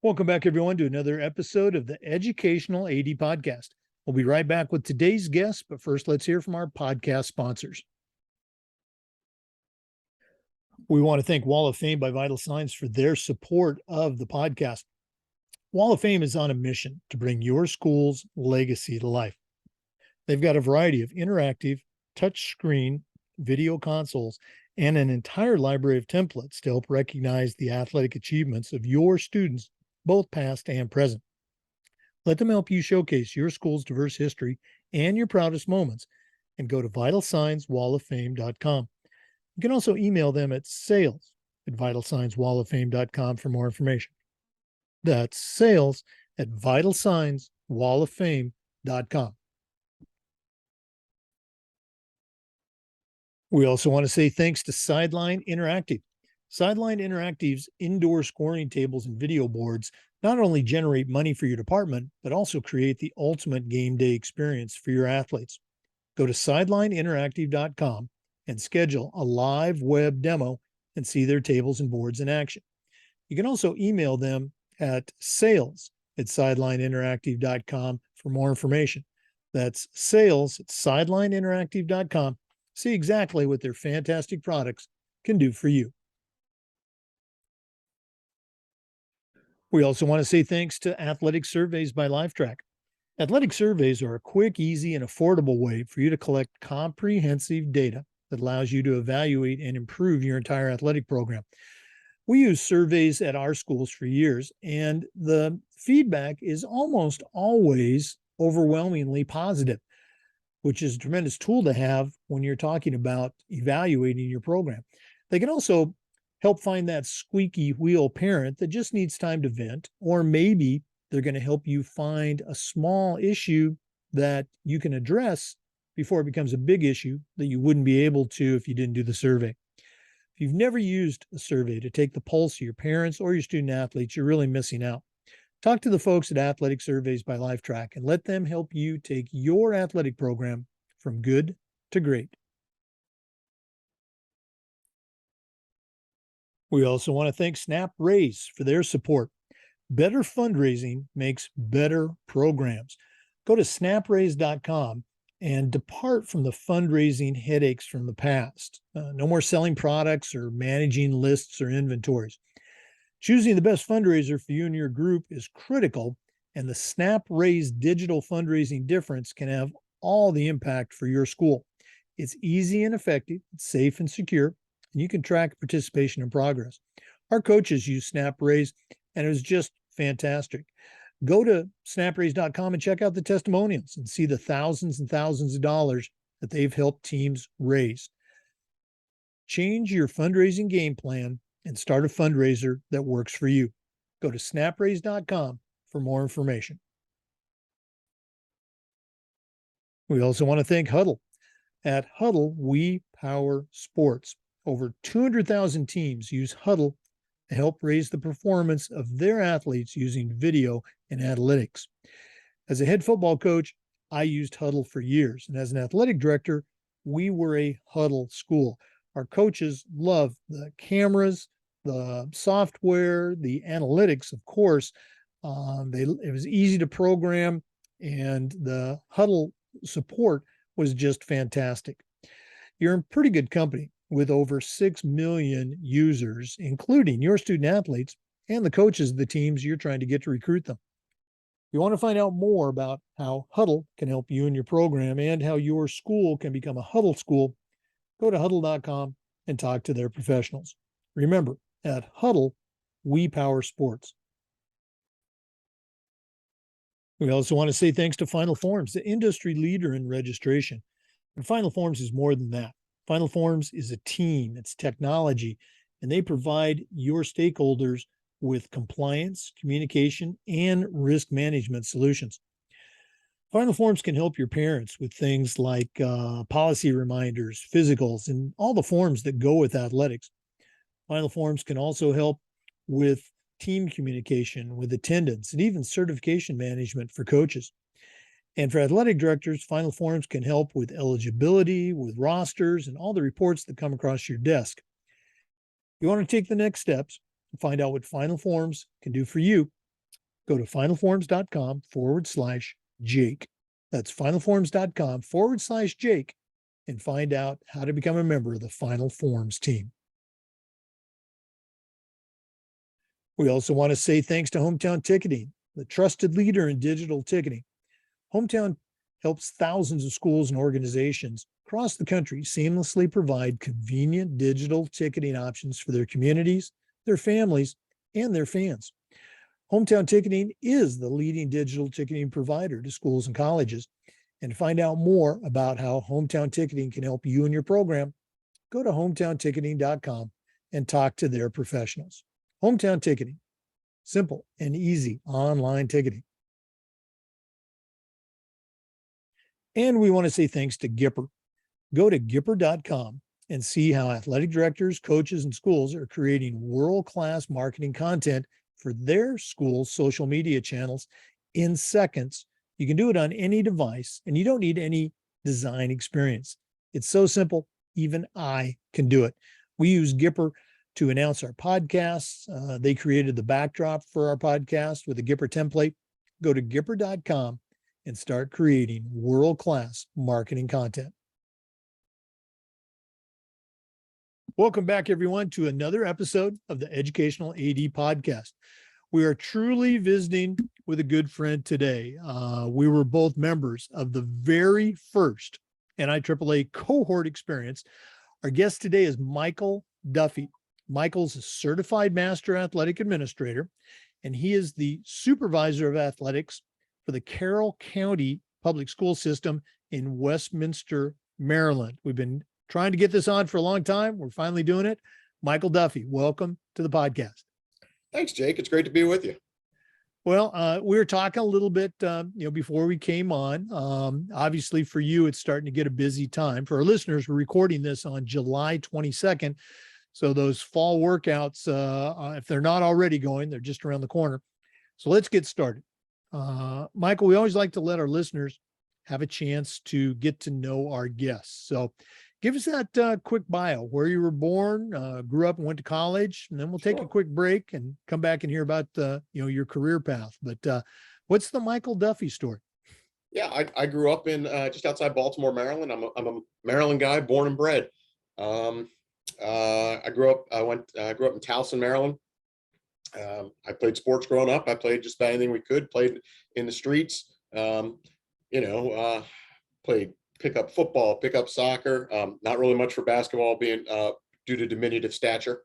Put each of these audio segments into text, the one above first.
Welcome back, everyone, to another episode of the Educational AD Podcast. We'll be right back with today's guest, but first, let's hear from our podcast sponsors. We want to thank Wall of Fame by Vital Signs for their support of the podcast. Wall of Fame is on a mission to bring your school's legacy to life. They've got a variety of interactive, touchscreen video consoles and an entire library of templates to help recognize the athletic achievements of your students, both past and present. Let them help you showcase your school's diverse history and your proudest moments, and go to vitalsignswalloffame.com. You can also email them at sales@vitalsignswalloffame.com for more information. That's sales@vitalsignswalloffame.com. We also want to say thanks to Sideline Interactive. Sideline Interactive's indoor scoring tables and video boards not only generate money for your department, but also create the ultimate game day experience for your athletes. Go to sidelineinteractive.com and schedule a live web demo and see their tables and boards in action. You can also email them at sales@sidelineinteractive.com for more information. That's sales@sidelineinteractive.com. See exactly what their fantastic products can do for you. We also want to say thanks to Athletic Surveys by LifeTrack. Athletic surveys are a quick, easy, and affordable way for you to collect comprehensive data that allows you to evaluate and improve your entire athletic program. We use surveys at our schools for years, and the feedback is almost always overwhelmingly positive, which is a tremendous tool to have when you're talking about evaluating your program. They can also help find that squeaky wheel parent that just needs time to vent, or maybe they're going to help you find a small issue that you can address before it becomes a big issue that you wouldn't be able to if you didn't do the survey. If you've never used a survey to take the pulse of your parents or your student athletes, you're really missing out. Talk to the folks at Athletic Surveys by LifeTrack and let them help you take your athletic program from good to great. We also want to thank Snap Raise for their support. Better fundraising makes better programs. Go to snapraise.com and depart from the fundraising headaches from the past. No more selling products or managing lists or inventories. Choosing the best fundraiser for you and your group is critical, and the Snap Raise digital fundraising difference can have all the impact for your school. It's easy and effective, it's safe and secure, and you can track participation and progress. Our coaches use Snap Raise, and it was just fantastic. Go to snapraise.com and check out the testimonials and see the thousands and thousands of dollars that they've helped teams raise. Change your fundraising game plan and start a fundraiser that works for you. Go to snapraise.com for more information. We also want to thank Huddle. At Huddle, we power sports. Over 200,000 teams use Huddle to help raise the performance of their athletes using video and analytics. As a head football coach, I used Huddle for years. And as an athletic director, we were a Huddle school. Our coaches love the cameras, the software, the analytics, of course. It was easy to program, and the Huddle support was just fantastic. You're in pretty good company with over 6 million users, including your student athletes and the coaches of the teams you're trying to get to recruit them. If you want to find out more about how Huddle can help you in your program and how your school can become a Huddle school, go to huddle.com and talk to their professionals. Remember, at Huddle, we power sports. We also want to say thanks to Final Forms, the industry leader in registration. And Final Forms is more than that. Final Forms is a team, it's technology, and they provide your stakeholders with compliance, communication, and risk management solutions. Final Forms can help your parents with things like policy reminders, physicals, and all the forms that go with athletics. Final Forms can also help with team communication, with attendance, and even certification management for coaches. And for athletic directors, Final Forms can help with eligibility, with rosters, and all the reports that come across your desk. If you want to take the next steps and find out what Final Forms can do for you, Go to finalforms.com/Jake. That's finalforms.com/Jake and find out how to become a member of the Final Forms team. We also want to say thanks to Hometown Ticketing, the trusted leader in digital ticketing. Hometown helps thousands of schools and organizations across the country seamlessly provide convenient digital ticketing options for their communities, their families, and their fans. Hometown Ticketing is the leading digital ticketing provider to schools and colleges. And to find out more about how Hometown Ticketing can help you and your program, go to hometownticketing.com and talk to their professionals. Hometown Ticketing, simple and easy online ticketing. And we want to say thanks to Gipper. Go to Gipper.com and see how athletic directors, coaches, and schools are creating world-class marketing content for their school's social media channels in seconds. You can do it on any device, and you don't need any design experience. It's so simple, even I can do it. We use Gipper to announce our podcasts. They created the backdrop for our podcast with a Gipper template. Go to Gipper.com and start creating world-class marketing content. Welcome back, everyone, to another episode of the Educational AD Podcast. We are truly visiting with a good friend today. We were both members of the very first NIAAA cohort experience. Our guest today is Michael Duffy. Michael's a certified master athletic administrator, and he is the supervisor of athletics for the Carroll County Public School System in Westminster, Maryland. We've been trying to get this on for a long time. We're finally doing it. Michael Duffy, welcome to the podcast. Thanks, Jake. It's great to be with you. Well, we were talking a little bit, before we came on. Obviously, for you, it's starting to get a busy time. For our listeners, we're recording this on July 22nd. So those fall workouts, if they're not already going, they're just around the corner. So let's get started. Michael, we always like to let our listeners have a chance to get to know our guests. So give us that quick bio, where you were born, grew up and went to college, and then we'll take a quick break and come back and hear about your career path. But what's the Michael Duffy story? Yeah, I grew up in just outside Baltimore, Maryland. I'm a Maryland guy, born and bred. I grew up in Towson, Maryland. I played sports growing up. I played just about anything we could. Played in the streets. Played pickup football, pickup soccer, not really much for basketball being due to diminutive stature.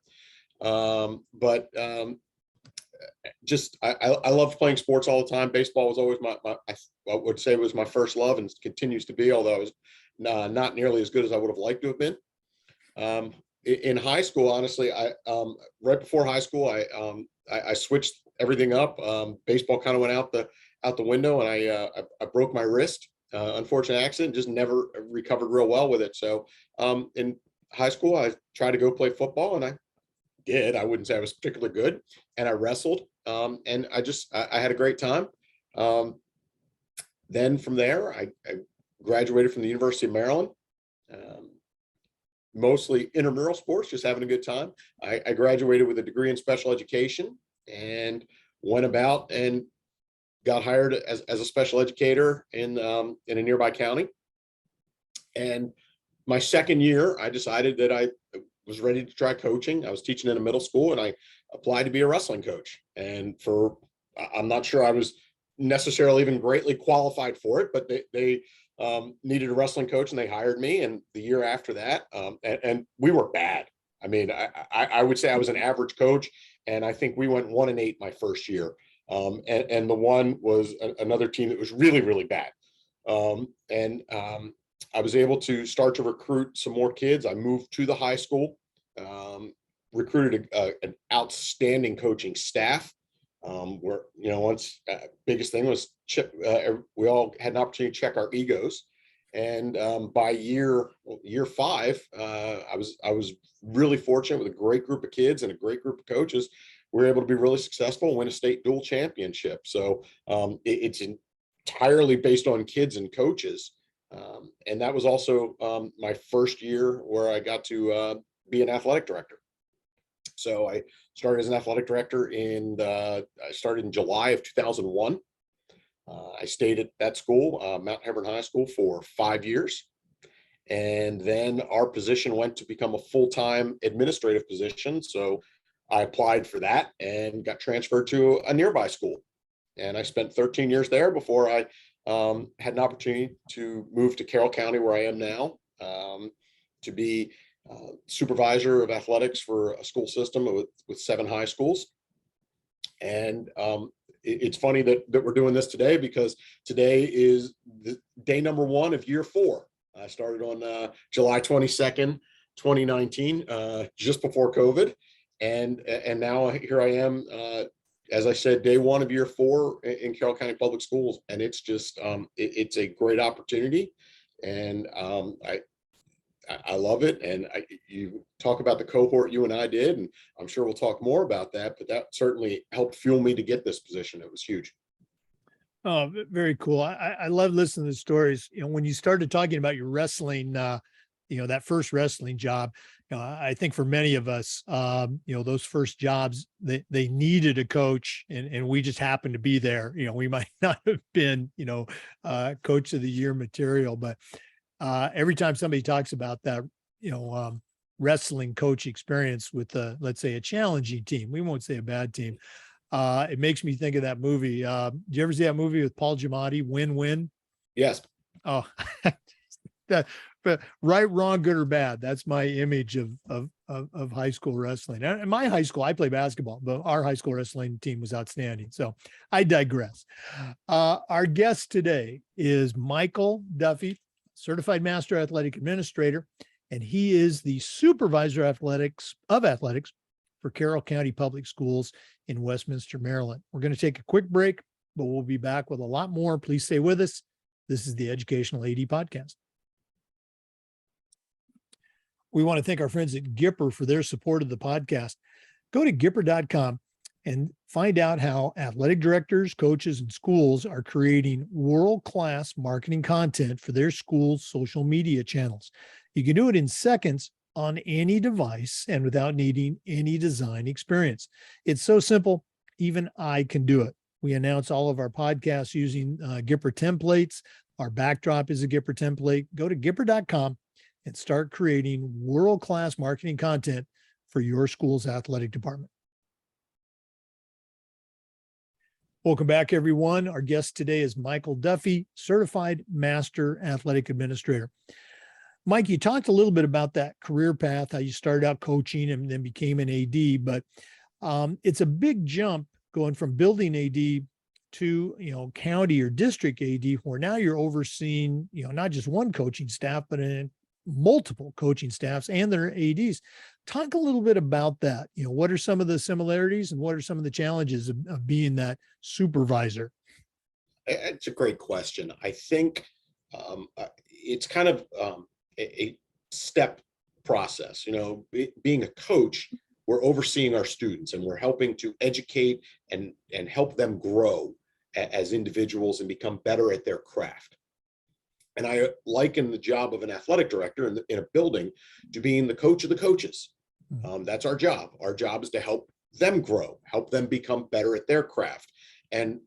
I loved playing sports all the time. Baseball was always I would say was my first love and continues to be, although I was not nearly as good as I would have liked to have been. In high school, honestly, right before high school, I switched everything up. Baseball kind of went out the window, and I broke my wrist. Unfortunate accident, just never recovered real well with it. So in high school, I tried to go play football, and I did. I wouldn't say I was particularly good, and I wrestled, and I had a great time. Then from there, I graduated from the University of Maryland, mostly intramural sports, just having a good time. I graduated with a degree in special education and went about and got hired as a special educator in a nearby county. And my second year, I decided that I was ready to try coaching. I was teaching in a middle school, and I applied to be a wrestling coach. And I'm not sure I was necessarily even greatly qualified for it, but they needed a wrestling coach, and they hired me. And the year after that, and we were bad. I mean, I would say I was an average coach, and I think we went 1-8 my first year. And the one was another team that was really, really bad. I was able to start to recruit some more kids. I moved to the high school, recruited an outstanding coaching staff. Biggest thing was we all had an opportunity to check our egos. And by year 5, I was really fortunate with a great group of kids and a great group of coaches. We were able to be really successful and win a state dual championship. So it's entirely based on kids and coaches. And that was also my first year where I got to be an athletic director. So I started as an athletic director I started in July of 2001. I stayed at that school, Mount Hebron High School, for 5 years. And then our position went to become a full-time administrative position. So I applied for that and got transferred to a nearby school. And I spent 13 years there before I had an opportunity to move to Carroll County, where I am now, to be supervisor of athletics for a school system with 7 high schools. And it's funny that we're doing this today, because today is the day number 1 of year 4. I started on July 22nd, 2019, just before COVID. And now here I am, as I said, day 1 of year 4 in Carroll County Public Schools. And it's just, it's a great opportunity. And I love it. And you talk about the cohort you and I did, and I'm sure we'll talk more about that, but that certainly helped fuel me to get this position. It was huge. Oh, very cool. I love listening to the stories. When you started talking about your wrestling, that first wrestling job, I think for many of us, those first jobs, they needed a coach, and we just happened to be there. We might not have been, coach of the year material, but every time somebody talks about that, wrestling coach experience with, let's say, a challenging team, we won't say a bad team. It makes me think of that movie. Did you ever see that movie with Paul Giamatti, Win-Win? Yes. Oh, but right, wrong, good or bad. That's my image of high school wrestling. And my high school, I play basketball, but our high school wrestling team was outstanding. So I digress. Our guest today is Michael Duffy, Certified Master Athletic Administrator, and he is the Supervisor of Athletics for Carroll County Public Schools in Westminster, Maryland. We're going to take a quick break, but we'll be back with a lot more. Please stay with us. This is the Educational AD Podcast. We want to thank our friends at Gipper for their support of the podcast. Go to Gipper.com and find out how athletic directors, coaches, and schools are creating world-class marketing content for their school's social media channels. You can do it in seconds on any device and without needing any design experience. It's so simple, even I can do it. We announce all of our podcasts using Gipper templates. Our backdrop is a Gipper template. Go to Gipper.com and start creating world-class marketing content for your school's athletic department. Welcome back, everyone. Our guest today is Michael Duffy, Certified Master Athletic Administrator. Mike, you talked a little bit about that career path, how you started out coaching and then became an AD, but it's a big jump going from building AD to, county or district AD, where now you're overseeing, not just one coaching staff, but multiple coaching staffs and their ADs. Talk a little bit about that. What are some of the similarities and what are some of the challenges of being that supervisor? It's a great question. I think it's kind of a step process. Being a coach, we're overseeing our students and we're helping to educate and help them grow as individuals and become better at their craft. And I liken the job of an athletic director in a building to being the coach of the coaches. That's our job. Our job is to help them grow, help them become better at their craft. And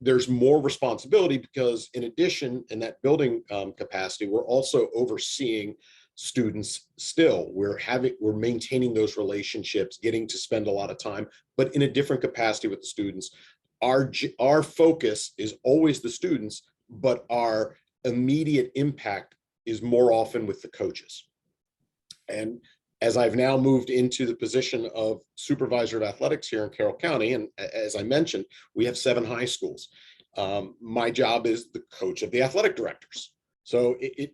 there's more responsibility because in addition, in that building capacity, we're also overseeing students still. We're maintaining those relationships, getting to spend a lot of time, but in a different capacity with the students. Our focus is always the students, but our immediate impact is more often with the coaches. And as I've now moved into the position of Supervisor of Athletics here in Carroll County, and as I mentioned, we have 7 high schools. My job is the coach of the athletic directors. So it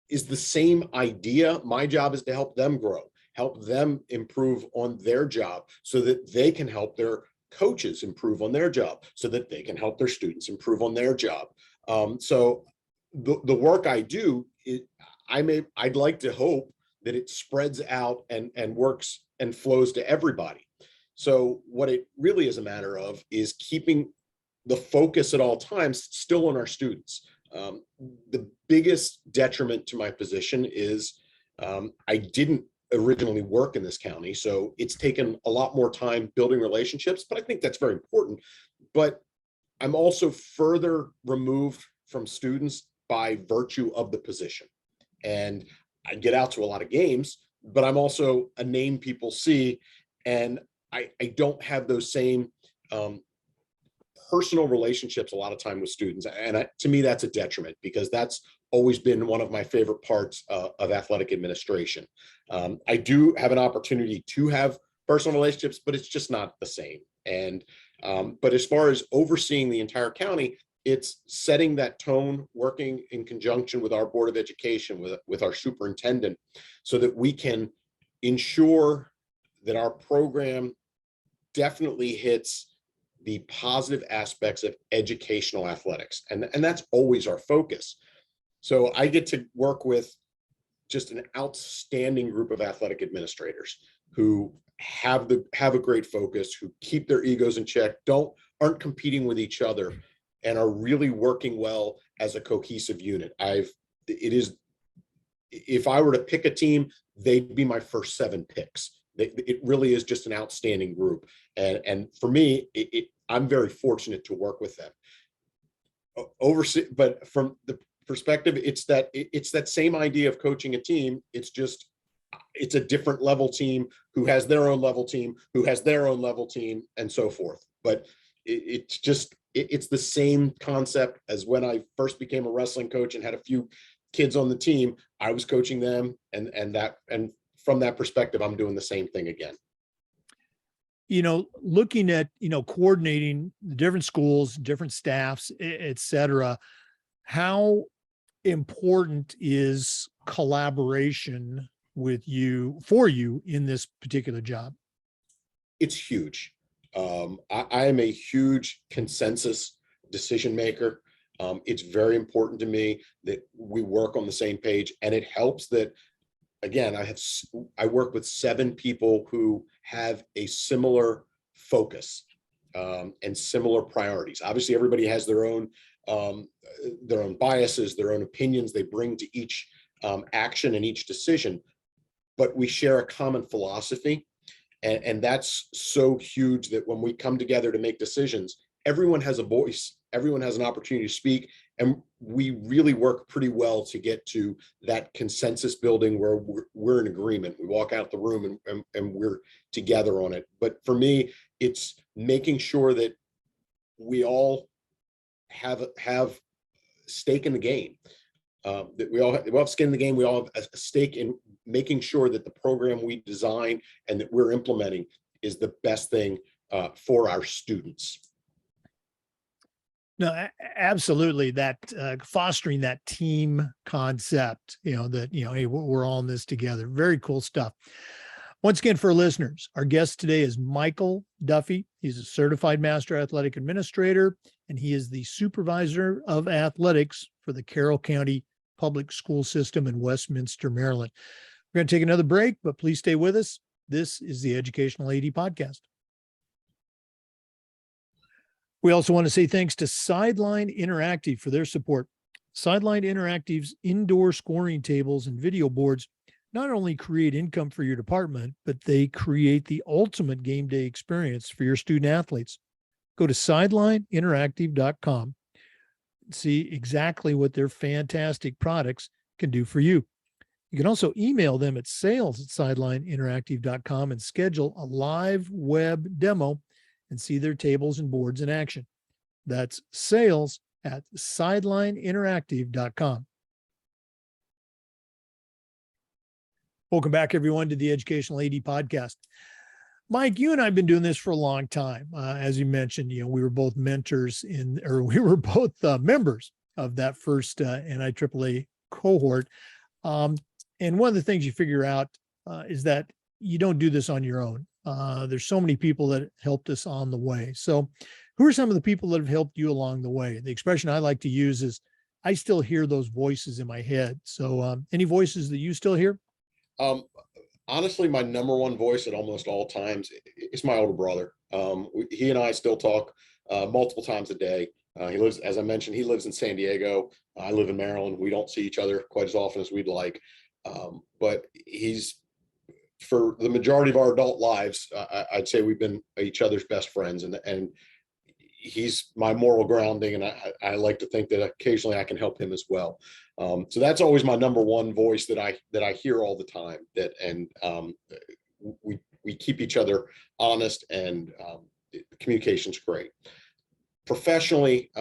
is the same idea. My job is to help them grow, help them improve on their job so that they can help their coaches improve on their job, so that they can help their students improve on their job. So the work I do, I'd like to hope that it spreads out and works and flows to everybody. So what it really is a matter of is keeping the focus at all times still on our students. The biggest detriment to my position is I didn't originally work in this county. So it's taken a lot more time building relationships, but I think that's very important. But I'm also further removed from students by virtue of the position. And I get out to a lot of games, but I'm also a name people see. And I don't have those same personal relationships a lot of time with students. And to me, that's a detriment, because that's always been one of my favorite parts of athletic administration. I do have an opportunity to have personal relationships, but it's just not the same. And but as far as overseeing the entire county, it's setting that tone, working in conjunction with our Board of Education, with our superintendent, so that we can ensure that our program definitely hits the positive aspects of educational athletics. And that's always our focus. So I get to work with just an outstanding group of athletic administrators who have a great focus, who keep their egos in check, aren't competing with each other, and are really working well as a cohesive unit. If I were to pick a team, they'd be my first 7 picks. It really is just an outstanding group. And for me, I'm very fortunate to work with them. But from the perspective, it's that same idea of coaching a team. It's a different level team who has their own level team, who has their own level team, and so forth. But it's the same concept as when I first became a wrestling coach and had a few kids on the team. I was coaching them, and from that perspective, I'm doing the same thing again. Looking at, coordinating the different schools, different staffs, et cetera, how important is collaboration for you in this particular job? It's huge. I am a huge consensus decision maker. It's very important to me that we work on the same page, and it helps that, again, I work with 7 people who have a similar focus and similar priorities. Obviously, everybody has their own biases, their own opinions they bring to each action and each decision, but we share a common philosophy. And that's so huge that when we come together to make decisions, everyone has a voice, everyone has an opportunity to speak, and we really work pretty well to get to that consensus building where we're in agreement. We walk out the room and we're together on it. But for me, it's making sure that we all have stake in the game. That we all have skin in the game. We all have a stake in making sure that the program we design and that we're implementing is the best thing for our students. No, absolutely. That fostering that team concept, that, hey, we're all in this together. Very cool stuff. Once again, for listeners, our guest today is Michael Duffy. He's a certified master athletic administrator, and he is the supervisor of athletics for the Carroll County Public School System in Westminster, Maryland. We're going to take another break, but please stay with us. This is the Educational AD Podcast. We also want to say thanks to Sideline Interactive for their support. Sideline Interactive's indoor scoring tables and video boards not only create income for your department, but they create the ultimate game day experience for your student athletes. Go to sidelineinteractive.com and see exactly what their fantastic products can do for you. You can also email them at sales@sidelineinteractive.com and schedule a live web demo and see their tables and boards in action. That's sales@sidelineinteractive.com. Welcome back, everyone, to the Educational AD Podcast. Mike, you and I have been doing this for a long time. As you mentioned, we were both mentors we were both members of that first NIAAA cohort. And one of the things you figure out is that you don't do this on your own. There's so many people that helped us on the way. So who are some of the people that have helped you along the way? The expression I like to use is, I still hear those voices in my head. So any voices that you still hear? Honestly, my number one voice at almost all times is my older brother. He and I still talk multiple times a day. He lives, as I mentioned, he lives in San Diego. I live in Maryland. We don't see each other quite as often as we'd like. But he's for the majority of our adult lives, I'd say we've been each other's best friends, and he's my moral grounding, and I like to think that occasionally I can help him as well. So that's always my number one voice that I hear all the time. We keep each other honest, and the communication's great. Professionally,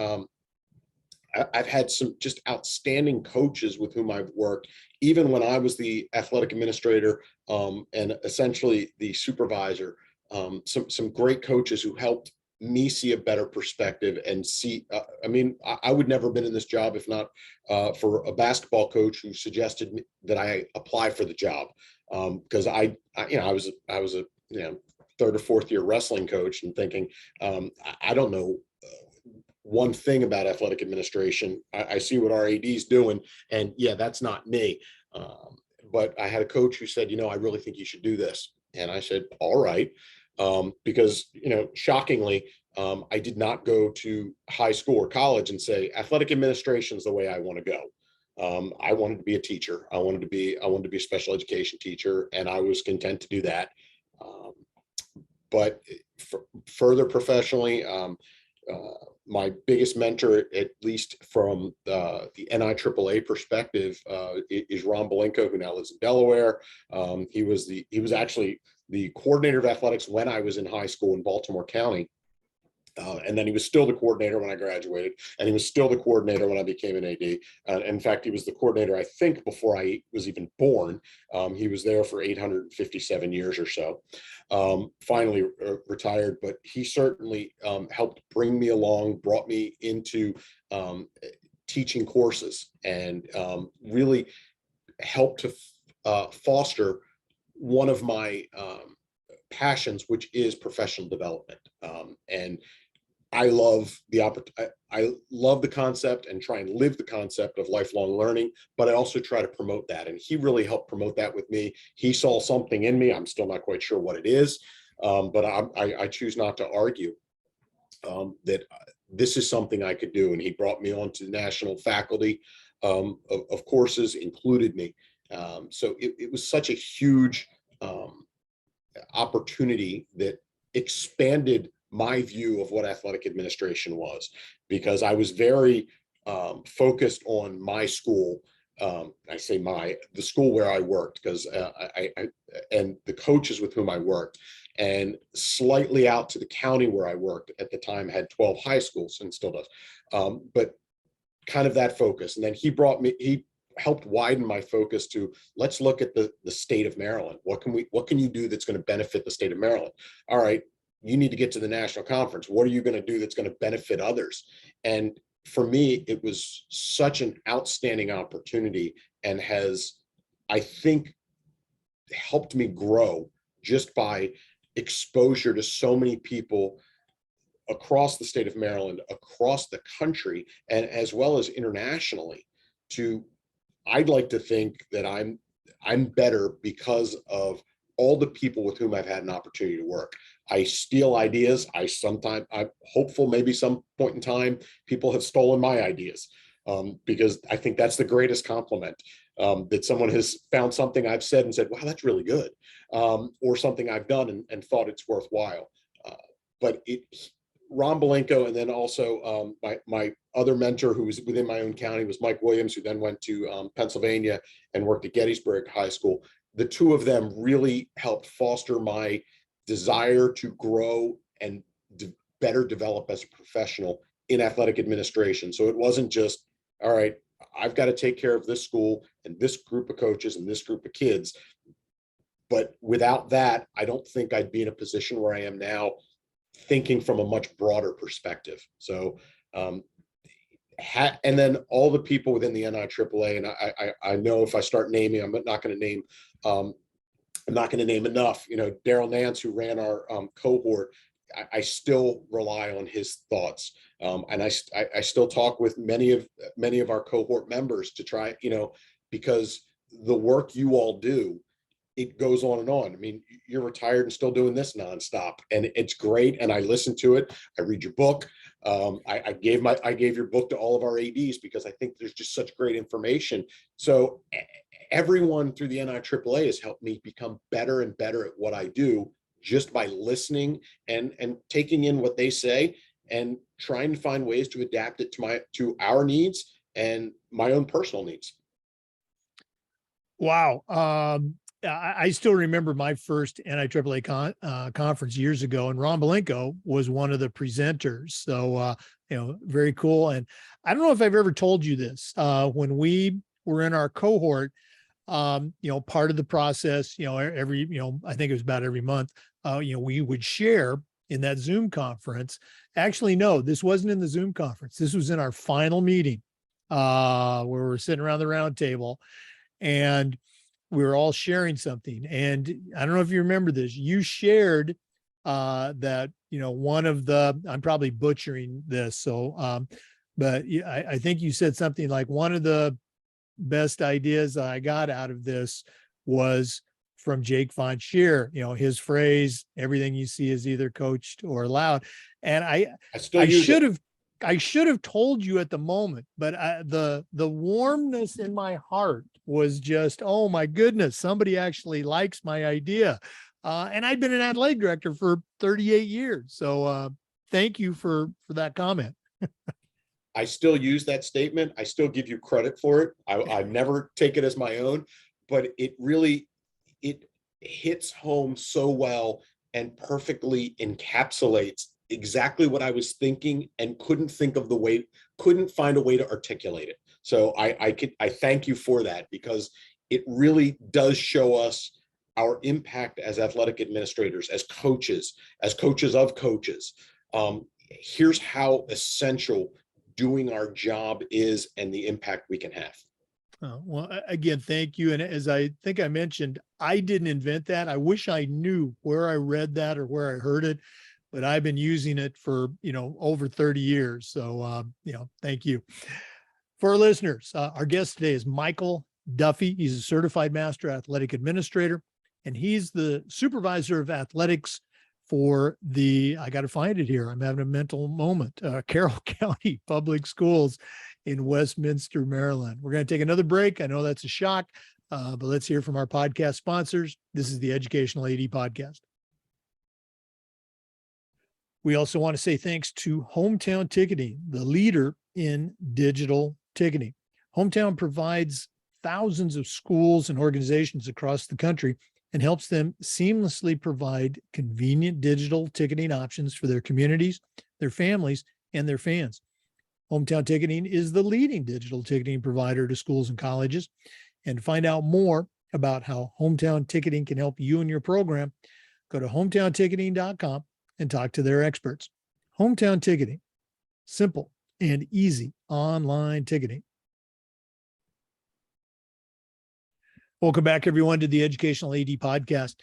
I've had some just outstanding coaches with whom I've worked, even when I was the athletic administrator and essentially the supervisor. Some great coaches who helped me see a better perspective and see. I mean, I would never have been in this job if not for a basketball coach who suggested that I apply for the job, because I was a third or fourth year wrestling coach and thinking, I don't know one thing about athletic administration. I see what our AD is doing, and yeah, that's not me. But I had a coach who said, I really think you should do this. And I said, all right. Because, shockingly, I did not go to high school or college and say, athletic administration is the way I want to go. I wanted to be a teacher. I wanted to be a special education teacher, and I was content to do that. But further professionally, my biggest mentor, at least from the NIAAA perspective, is Ron Belenko, who now lives in Delaware. He was actually the coordinator of athletics when I was in high school in Baltimore County. And then he was still the coordinator when I graduated, and he was still the coordinator when I became an AD. In fact, he was the coordinator, I think, before I was even born. He was there for 857 years or so. Finally retired, but he certainly helped bring me along, brought me into teaching courses, and really helped to foster one of my passions, which is professional development. And I love the concept and try and live the concept of lifelong learning, but I also try to promote that. And he really helped promote that with me. He saw something in me. I'm still not quite sure what it is, but I choose not to argue that this is something I could do. And he brought me onto the national faculty of courses, included me. So it was such a huge opportunity that expanded my view of what athletic administration was, because I was very focused on my school. I say the school where I worked, because and the coaches with whom I worked, and slightly out to the county where I worked at the time had 12 high schools and still does, but kind of that focus. And then he helped widen my focus to, let's look at the state of Maryland. What can you do that's going to benefit the state of Maryland? All right, you need to get to the national conference. What are you going to do that's going to benefit others? And for me, it was such an outstanding opportunity, and has, I think, helped me grow just by exposure to so many people across the state of Maryland, across the country, and as well as internationally. I'd like to think that I'm better because of all the people with whom I've had an opportunity to work. I steal ideas. I'm hopeful maybe some point in time people have stolen my ideas, because I think that's the greatest compliment, that someone has found something I've said and said, wow, that's really good, or something I've done and thought it's worthwhile. But Ron Belenko, and then also my other mentor who was within my own county was Mike Williams, who then went to Pennsylvania and worked at Gettysburg High School. The two of them really helped foster my desire to grow and better develop as a professional in athletic administration. So it wasn't just, all right, I've got to take care of this school and this group of coaches and this group of kids. But without that, I don't think I'd be in a position where I am now, thinking from a much broader perspective. So, and then all the people within the NIAAA, and I know if I start naming, I'm not going to name enough. Daryl Nance, who ran our cohort, I still rely on his thoughts, and I still talk with many of our cohort members to try, because the work you all do, it goes on and on. I mean, you're retired and still doing this nonstop, and it's great. And I listen to it. I read your book. I gave your book to all of our ADs because I think there's just such great information. So, everyone through the NIAAA has helped me become better and better at what I do just by listening and taking in what they say and trying to find ways to adapt it to our needs and my own personal needs. Wow. I still remember my first NIAAA conference years ago, and Ron Belenko was one of the presenters. So, very cool. And I don't know if I've ever told you this. When we were in our cohort, part of the process, every, I think it was about every month, we would share in that Zoom conference. Actually, no, this wasn't in the Zoom conference. This was in our final meeting, where we're sitting around the round table, and we were all sharing something. And I don't know if you remember this, you shared that, one of the, I'm probably butchering this. So, but I think you said something like, one of the best ideas I got out of this was from Jake Von Shear, his phrase, everything you see is either coached or allowed. And I should have told you at the moment, but the warmness in my heart was just, oh my goodness, somebody actually likes my idea. And I'd been an athletic director for 38 years. So thank you for that comment. I still use that statement. I still give you credit for it. I never take it as my own, but it hits home so well and perfectly encapsulates exactly what I was thinking and couldn't find a way to articulate it. So I thank you for that, because it really does show us our impact as athletic administrators, as coaches of coaches. Here's how essential doing our job is and the impact we can have. Well, again, thank you. And as I think I mentioned, I didn't invent that. I wish I knew where I read that or where I heard it, but I've been using it for, over 30 years. So, thank you. For our listeners, our guest today is Michael Duffy. He's a certified master athletic administrator, and he's the supervisor of athletics for I got to find it here, I'm having a mental moment, Carroll County Public Schools in Westminster, Maryland. We're going to take another break. I know that's a shock, but let's hear from our podcast sponsors. This is the Educational AD Podcast. We also want to say thanks to Hometown Ticketing, the leader in digital ticketing. Hometown provides thousands of schools and organizations across the country and helps them seamlessly provide convenient digital ticketing options for their communities, their families, and their fans. Hometown Ticketing is the leading digital ticketing provider to schools and colleges. And to find out more about how Hometown Ticketing can help you and your program, go to hometownticketing.com and talk to their experts. Hometown Ticketing, simple and easy online ticketing. Welcome back, everyone, to the Educational AD Podcast.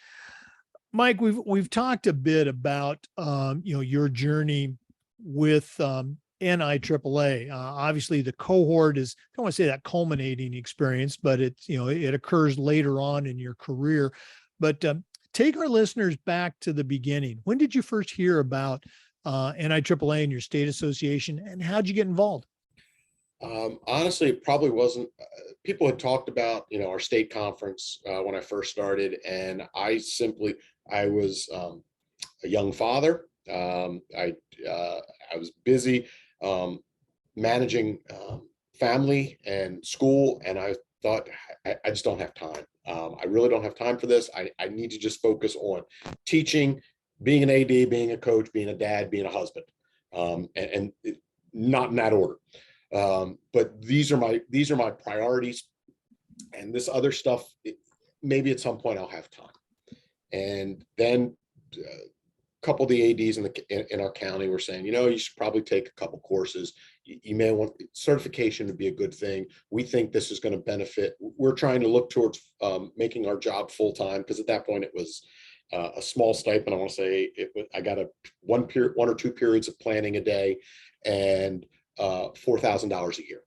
Mike, we've talked a bit about your journey with NIAAA. Obviously, the cohort is, I don't want to say that culminating experience, but it occurs later on in your career. But take our listeners back to the beginning. When did you first hear about NIAAA and your state association, and how'd you get involved? Honestly, it probably wasn't. People had talked about, our state conference when I first started, and I was a young father. I was busy managing family and school, and I thought I just don't have time. I really don't have time for this. I need to just focus on teaching, being an AD, being a coach, being a dad, being a husband, and not in that order. But these are my priorities, and this other stuff, maybe at some point I'll have time. And then a couple of the ADs in our county were saying, you should probably take a couple courses. You may want certification to be a good thing. We think this is going to benefit. We're trying to look towards making our job full time, because at that point it was a small stipend. I want to say I got one or two periods of planning a day, and $4,000 a year.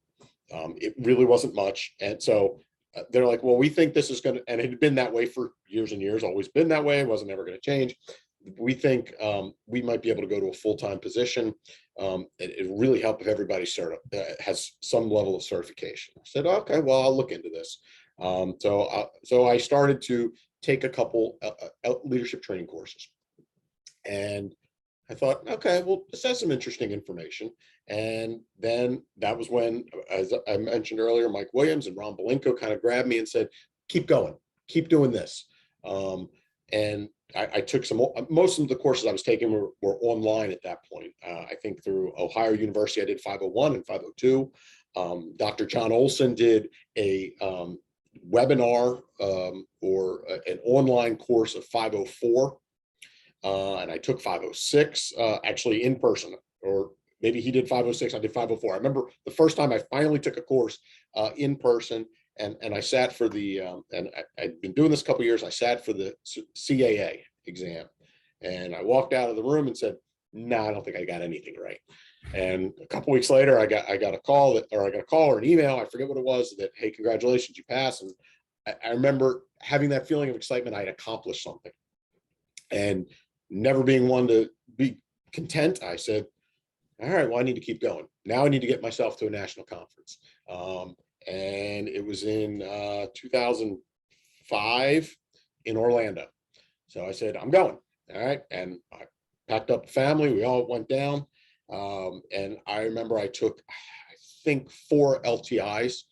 It really wasn't much. And so they're like, well, we think this is going to, and it had been that way for years and years, always been that way. It wasn't ever going to change. We think we might be able to go to a full-time position. It really help if everybody has some level of certification. I said, okay, well, I'll look into this. So I started to take a couple leadership training courses, and I thought, okay, well, this has some interesting information. And then that was when, as I mentioned earlier, Mike Williams and Ron Belenko kind of grabbed me and said, keep going, keep doing this. And I took most of the courses I was taking were online at that point. I think through Ohio University, I did 501 and 502. Dr. John Olson did a webinar or an online course of 504. And I took 506 actually in person, or maybe he did 506, I did 504. I remember the first time I finally took a course in person, and I sat for the, and I'd been doing this a couple of years, I sat for the CAA exam, and I walked out of the room and said, no, I don't think I got anything right. And a couple of weeks later, I got a call or an email, I forget what it was, that, hey, congratulations, you passed. And I remember having that feeling of excitement. I'd accomplished something, and never being one to be content, I said, all right, well, I need to keep going. Now I need to get myself to a national conference. And it was in 2005 in Orlando. So I said, I'm going. All right. And I packed up the family. We all went down. And I remember I took, I think, 4 LTIs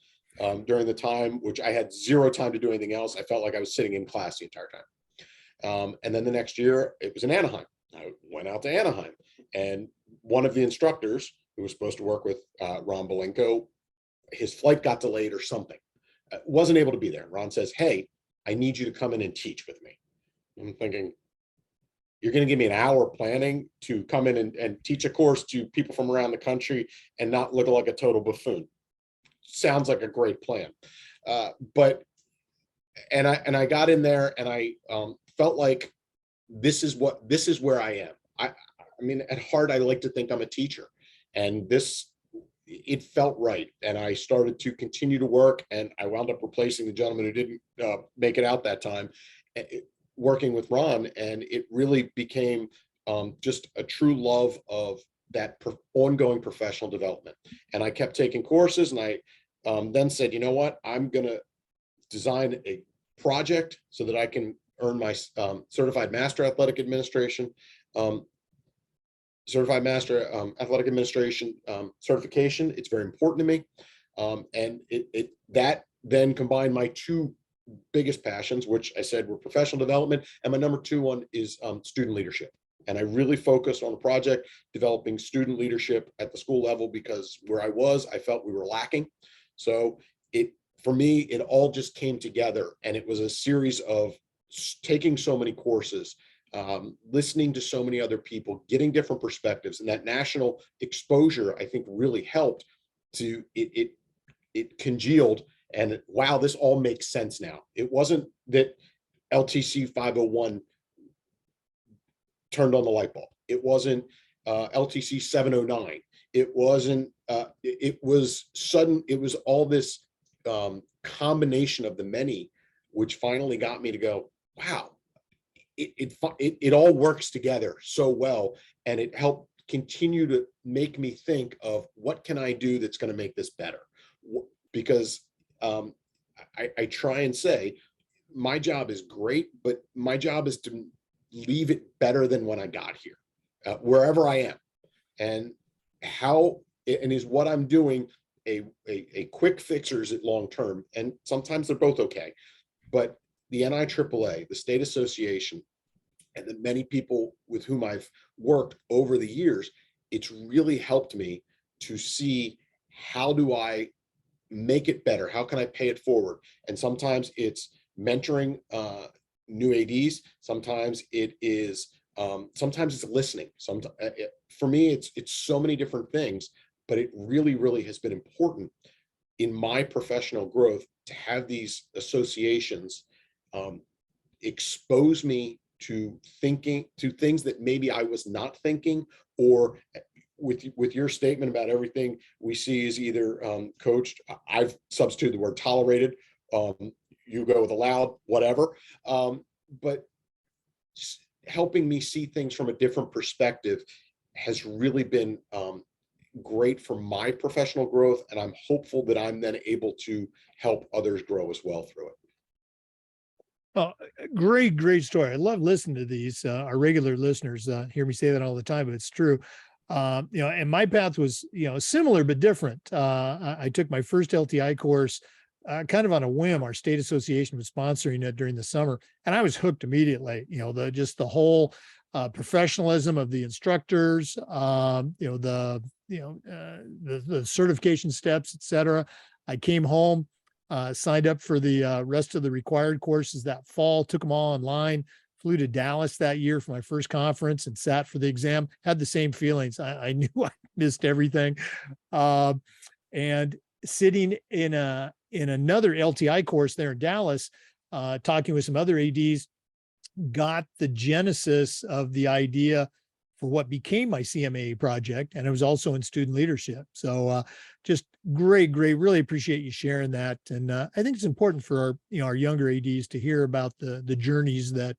during the time, which I had zero time to do anything else. I felt like I was sitting in class the entire time. And then the next year it was in Anaheim. I went out to Anaheim, and one of the instructors who was supposed to work with Ron Belenko, his flight got delayed or something, wasn't able to be there. Ron says, hey, I need you to come in and teach with me. I'm thinking, you're going to give me an hour planning to come in and teach a course to people from around the country and not look like a total buffoon? Sounds like a great plan. But I got in there, and I felt like this is where I am. I mean, at heart, I like to think I'm a teacher, and it felt right. And I started to continue to work, and I wound up replacing the gentleman who didn't make it out that time, working with Ron. And it really became just a true love of that ongoing professional development. And I kept taking courses, and I then said, you know what, I'm going to design a project so that I can earn my certified master athletic administration, certification. It's very important to me. And that then combined my 2 biggest passions, which I said were professional development, and my number 2 one is student leadership. And I really focused on a project developing student leadership at the school level, because where I was, I felt we were lacking. So for me, it all just came together, and it was a series of taking so many courses, listening to so many other people, getting different perspectives, and that national exposure, I think, really helped to it congealed. And wow, this all makes sense now. It wasn't that LTC 501 turned on the light bulb. It wasn't LTC 709. It wasn't, it was sudden. It was all this combination of the many, which finally got me to go, wow, it all works together so well. And it helped continue to make me think of, what can I do that's going to make this better? Because I try and say, my job is great, but my job is to leave it better than when I got here, wherever I am. And is what I'm doing a quick fix, or is it long term? And sometimes they're both okay. But the NIAAA, the state association, and the many people with whom I've worked over the years, it's really helped me to see, how do I make it better? How can I pay it forward? And sometimes it's mentoring new ADs. Sometimes it is, sometimes it's listening. For me, it's so many different things, but it really, really has been important in my professional growth to have these associations expose me to things that maybe I was not thinking, or with your statement about everything we see is either coached. I've substituted the word tolerated. You go with allowed, whatever. But helping me see things from a different perspective has really been great for my professional growth, and I'm hopeful that I'm then able to help others grow as well through it. Oh, great story. I love listening to these. Our regular listeners hear me say that all the time, but it's true. And my path was, similar but different. I took my first LTI course kind of on a whim. Our state association was sponsoring it during the summer, and I was hooked immediately. The whole professionalism of the instructors, the certification steps, et cetera. I came home, signed up for the rest of the required courses that fall, took them all online, flew to Dallas that year for my first conference and sat for the exam, had the same feelings. I knew I missed everything. And sitting in another LTI course there in Dallas, talking with some other ADs, got the genesis of the idea for what became my CMAA project. And I was also in student leadership. So just great. Really appreciate you sharing that. And I think it's important for our younger ADs to hear about the journeys that,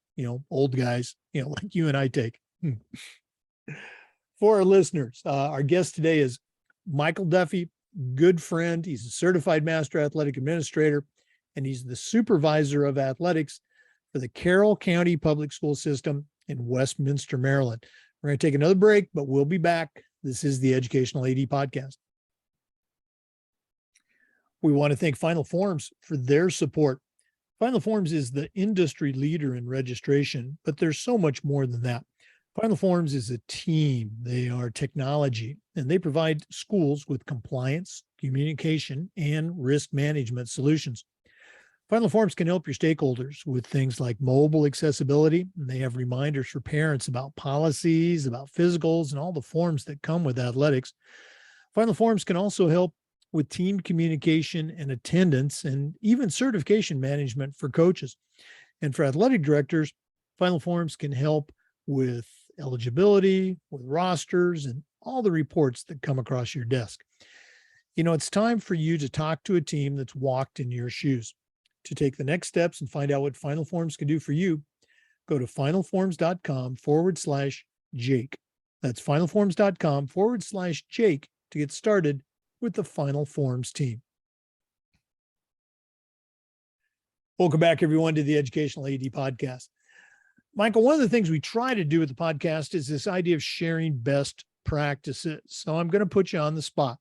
old guys, like you and I take. For our listeners, our guest today is Michael Duffy, good friend. He's a certified master athletic administrator, and he's the supervisor of athletics for the Carroll County Public School System in Westminster, Maryland. We're going to take another break, but we'll be back. This is the Educational AD Podcast. We want to thank Final Forms for their support. Final Forms is the industry leader in registration, but there's so much more than that. Final Forms is a team. They are technology, and they provide schools with compliance, communication, and risk management solutions. Final Forms can help your stakeholders with things like mobile accessibility. And they have reminders for parents about policies, about physicals, and all the forms that come with athletics. Final Forms can also help with team communication and attendance, and even certification management for coaches. And for athletic directors, Final Forms can help with eligibility, with rosters, and all the reports that come across your desk. It's time for you to talk to a team that's walked in your shoes. To take the next steps and find out what Final Forms can do for you, go to finalforms.com/Jake. That's finalforms.com/Jake to get started with the Final Forms team. Welcome back, everyone, to the Educational AD Podcast. Michael, one of the things we try to do with the podcast is this idea of sharing best practices. So I'm going to put you on the spot.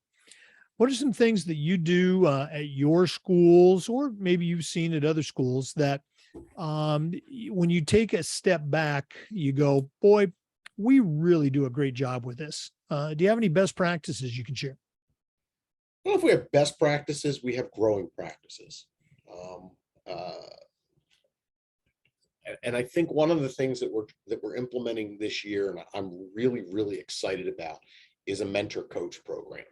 What are some things that you do at your schools, or maybe you've seen at other schools, that when you take a step back, you go, boy, we really do a great job with this? Do you have any best practices you can share? Well, if we have best practices, we have growing practices. And I think one of the things that we're implementing this year, and I'm really excited about, is a mentor coach program.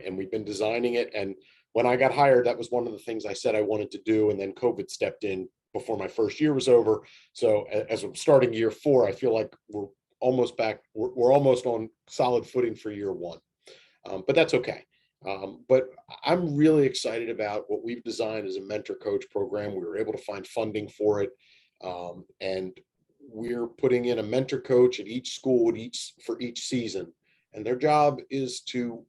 And we've been designing it. And when I got hired, that was one of the things I said I wanted to do. And then COVID stepped in before my first year was over. So as I'm starting year 4, I feel like we're almost back. We're almost on solid footing for year 1. But that's okay. But I'm really excited about what we've designed as a mentor coach program. We were able to find funding for it. And we're putting in a mentor coach at each school for each season. And their job is to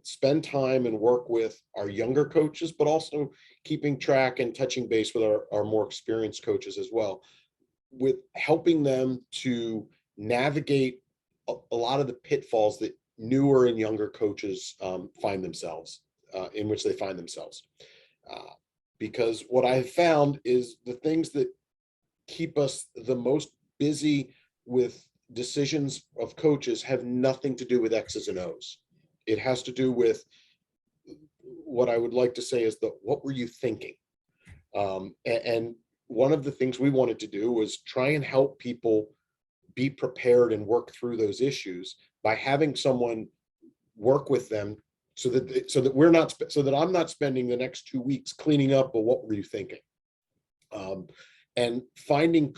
spend time and work with our younger coaches, but also keeping track and touching base with our more experienced coaches as well, with helping them to navigate a lot of the pitfalls that newer and younger coaches find themselves in which they find themselves. Because what I have found is the things that keep us the most busy with decisions of coaches have nothing to do with X's and O's. It has to do with what I would like to say is what were you thinking? And one of the things we wanted to do was try and help people be prepared and work through those issues by having someone work with them so that I'm not spending the next 2 weeks cleaning up, but what were you thinking? And finding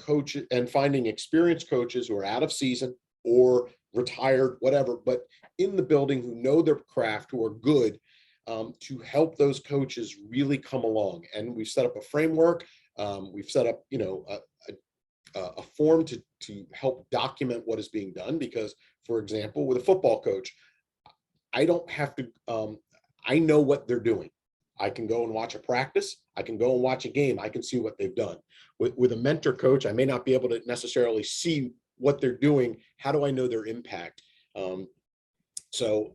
experienced coaches who are out of season or retired, whatever, but in the building, who know their craft, who are good, to help those coaches really come along. And we've set up a framework. We've set up, a form to help document what is being done. Because, for example, with a football coach, I don't have to, I know what they're doing. I can go and watch a practice. I can go and watch a game. I can see what they've done. With a mentor coach, I may not be able to necessarily see what they're doing. How do I know their impact? So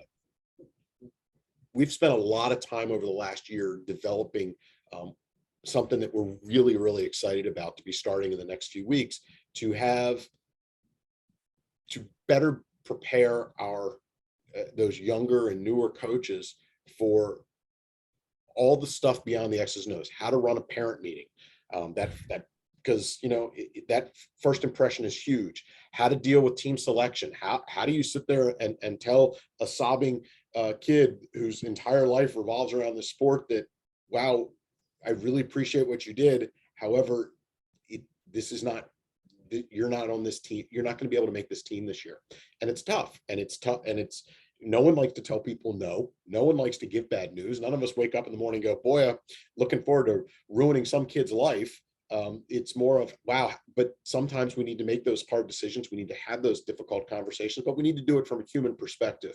we've spent a lot of time over the last year developing something that we're really, really excited about to be starting in the next few weeks, to better prepare our those younger and newer coaches for all the stuff beyond the X's and O's, how to run a parent meeting, because that first impression is huge. How to deal with team selection. How do you sit there and tell a sobbing kid whose entire life revolves around the sport that, wow, I really appreciate what you did. However, this is not, you're not on this team. You're not going to be able to make this team this year. And it's tough. And it's no one likes to tell people no. No one likes to give bad news. None of us wake up in the morning and go, boy, I'm looking forward to ruining some kid's life. It's more of, wow, but sometimes we need to make those hard decisions. We need to have those difficult conversations, but we need to do it from a human perspective.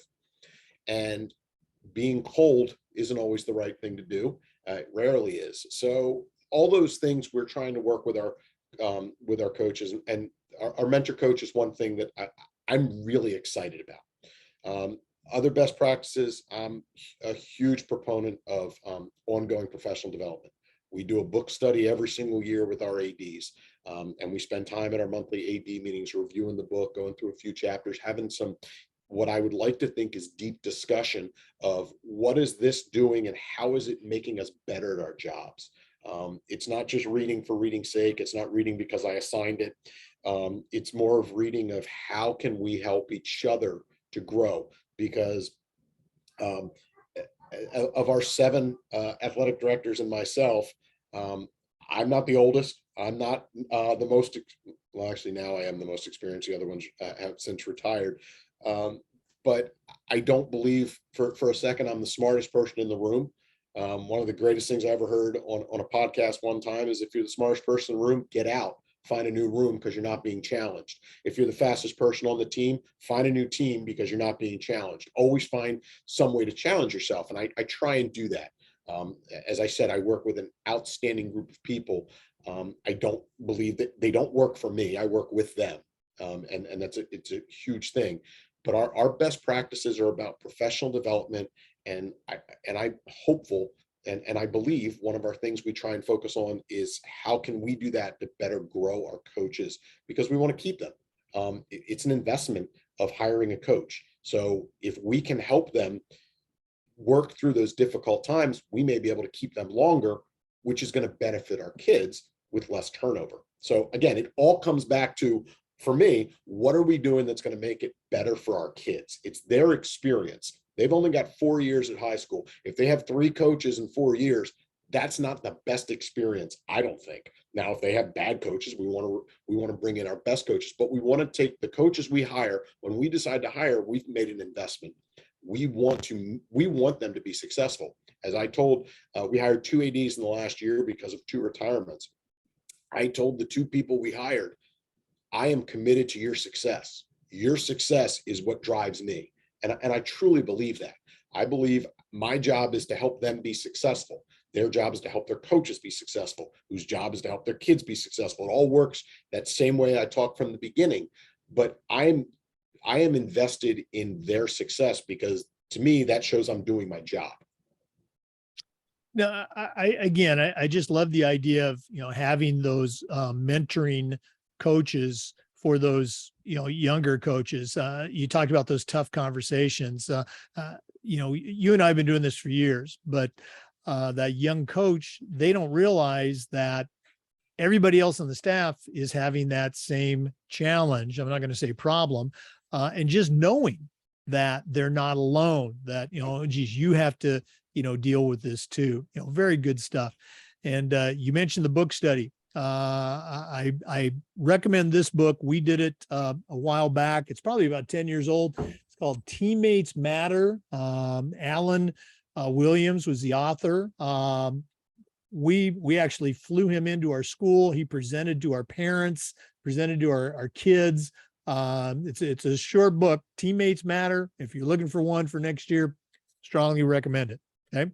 And being cold isn't always the right thing to do. It rarely is. So all those things we're trying to work with our coaches, and our mentor coach is one thing that I'm really excited about. Other best practices, I'm a huge proponent of ongoing professional development. We do a book study every single year with our ADs, and we spend time at our monthly AD meetings reviewing the book, going through a few chapters, having some, what I would like to think is deep discussion of what is this doing and how is it making us better at our jobs. It's not just reading for reading's sake. It's not reading because I assigned it. It's more of reading of how can we help each other to grow, because of our 7 athletic directors and myself, I'm not the oldest. I'm not the most, well, actually now I am the most experienced. The other ones have since retired. But I don't believe for a second I'm the smartest person in the room. One of the greatest things I ever heard on a podcast one time is, if you're the smartest person in the room, get out, find a new room because you're not being challenged. If you're the fastest person on the team, find a new team because you're not being challenged. Always find some way to challenge yourself. And I try and do that. As I said, I work with an outstanding group of people. I don't believe that they don't work for me. I work with them. And it's a huge thing. But our best practices are about professional development. And I'm hopeful, and I believe one of our things we try and focus on is how can we do that to better grow our coaches, because we want to keep them. It's an investment of hiring a coach. So if we can help them work through those difficult times, we may be able to keep them longer, which is going to benefit our kids with less turnover. So again, it all comes back to, for me, what are we doing that's going to make it better for our kids? It's their experience. They've only got 4 years at high school. If they have 3 coaches in 4 years, that's not the best experience, I don't think. Now, if they have bad coaches, we want to bring in our best coaches, but we want to take the coaches we hire. When we decide to hire, we've made an investment. We want them to be successful. As I told, we hired 2 ADs in the last year because of 2 retirements. I told the 2 people we hired, I am committed to your success. Your success is what drives me. And I truly believe that. I believe my job is to help them be successful. Their job is to help their coaches be successful, whose job is to help their kids be successful. It all works that same way I talked from the beginning. But I am invested in their success, because to me, that shows I'm doing my job. No, I just love the idea of, having those mentoring coaches for those, younger coaches. You talked about those tough conversations. You and I have been doing this for years, but that young coach, they don't realize that everybody else on the staff is having that same challenge. I'm not going to say problem, and just knowing that they're not alone, that, geez, you have to, deal with this too. Very good stuff. And you mentioned the book study. I recommend this book. We did it a while back. It's probably about 10 years old. It's called Teammates Matter. Alan Williams was the author. We actually flew him into our school. He presented to our parents, presented to our kids. It's a short book. Teammates Matter. If you're looking for one for next year, strongly recommend it. Okay.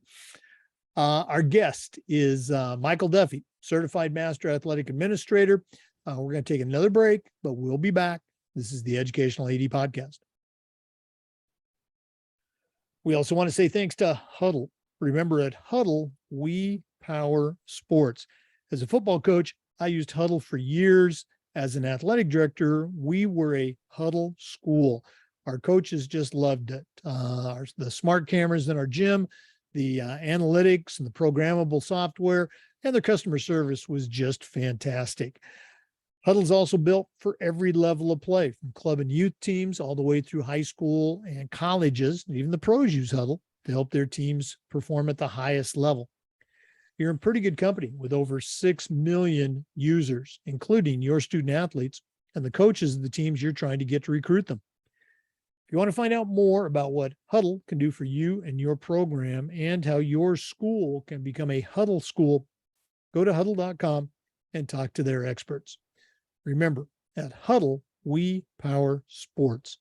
Our guest is Michael Duffy, Certified Master Athletic Administrator. We're going to take another break, but we'll be back. This is the Educational AD Podcast. We also want to say thanks to Huddle. Remember, at Huddle, we power sports. As a football coach, I used Huddle for years. As an athletic director, we were a Huddle school. Our coaches just loved it. The smart cameras in our gym, the analytics and the programmable software, and their customer service was just fantastic. Huddle's also built for every level of play, from club and youth teams all the way through high school and colleges. Even the pros use Huddle to help their teams perform at the highest level. You're in pretty good company with over 6 million users, including your student athletes and the coaches of the teams you're trying to get to recruit them. If you want to find out more about what Huddle can do for you and your program and how your school can become a Huddle school, go to huddle.com and talk to their experts. Remember, at Huddle, we power sports.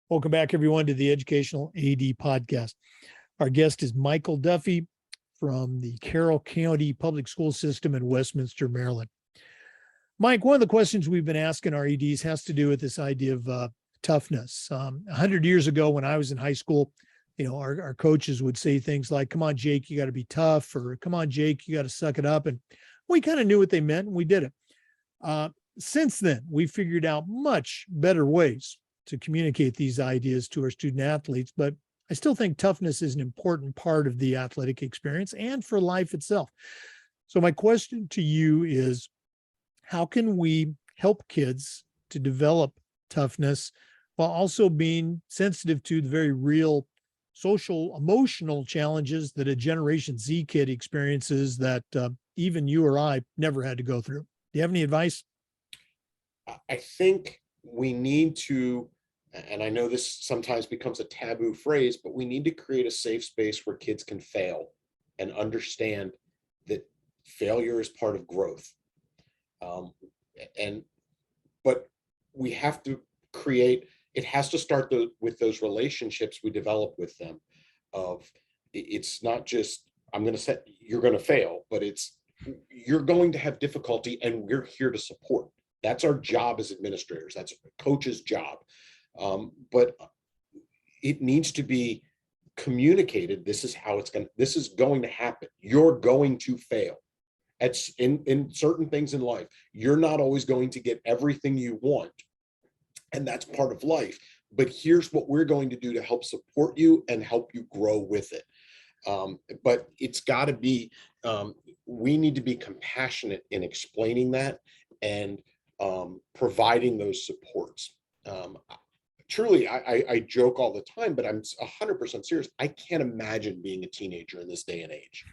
Welcome back, everyone, to the Educational AD Podcast. Our guest is Michael Duffy from the Carroll County Public School System in Westminster, Maryland. Mike, one of the questions we've been asking our EDs has to do with this idea of toughness. 100 years ago, when I was in high school, our coaches would say things like, "Come on, Jake, you got to be tough," or "Come on, Jake, you got to suck it up." And we kind of knew what they meant, and we did it. Since then, we figured out much better ways to communicate these ideas to our student athletes, but I still think toughness is an important part of the athletic experience and for life itself. So my question to you is, how can we help kids to develop toughness while also being sensitive to the very real social, emotional challenges that a Generation Z kid experiences that even you or I never had to go through? Do you have any advice? I think we need to, and I know this sometimes becomes a taboo phrase, but we need to create a safe space where kids can fail and understand that failure is part of growth. But we have to create, it has to start with those relationships we develop with them. It's not just, I'm going to say you're going to fail, but it's, you're going to have difficulty and we're here to support. That's our job as administrators. That's a coach's job. But it needs to be communicated. This is how this is going to happen. You're going to fail. It's in certain things in life. You're not always going to get everything you want. And that's part of life. But here's what we're going to do to help support you and help you grow with it. But it's got to be, we need to be compassionate in explaining that and providing those supports. Truly, I joke all the time, but I'm 100% serious. I can't imagine being a teenager in this day and age.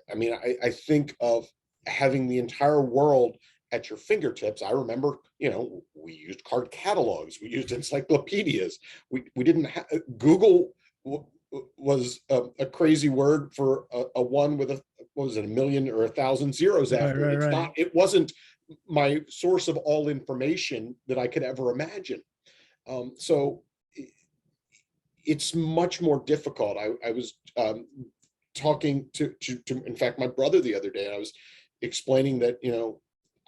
I think of having the entire world at your fingertips. I remember, we used card catalogs, we used encyclopedias. We didn't have Google was a crazy word for a one with a million or 1,000 zeros after. Right. It wasn't my source of all information that I could ever imagine. So it's much more difficult. I was talking to in fact, my brother the other day, and I was explaining that,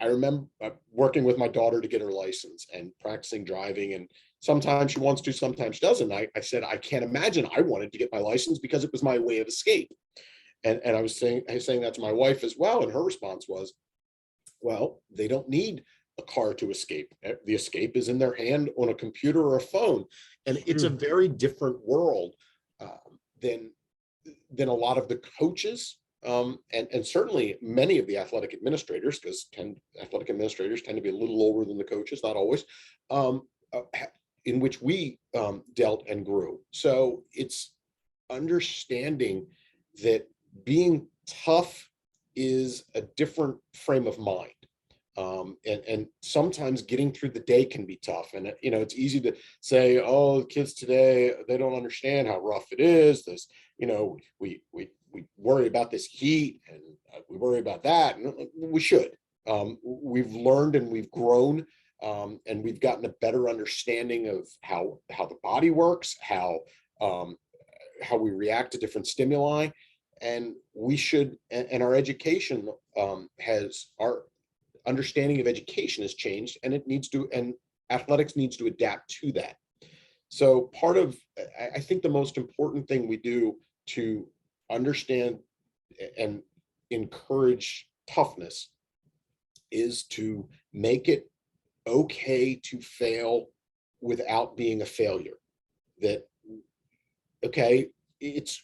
I remember working with my daughter to get her license and practicing driving, and sometimes she wants to, sometimes she doesn't. I said, I can't imagine I wanted to get my license because it was my way of escape. And I was saying that to my wife as well. And her response was, well, they don't need a car to escape. The escape is in their hand on a computer or a phone. And it's a very different world than a lot of the coaches. And certainly many of the athletic administrators, because athletic administrators tend to be a little older than the coaches, not always, in which we dealt and grew. So it's understanding that being tough is a different frame of mind. And sometimes getting through the day can be tough. And, it's easy to say, oh, the kids today, they don't understand how rough it is. This, we worry about this heat and we worry about that. And we should. we've learned and we've grown, and we've gotten a better understanding of how the body works, how we react to different stimuli, and we should, and our education our understanding of education has changed, and and athletics needs to adapt to that. So I think the most important thing we do to understand and encourage toughness is to make it okay to fail without being a failure. That, okay, it's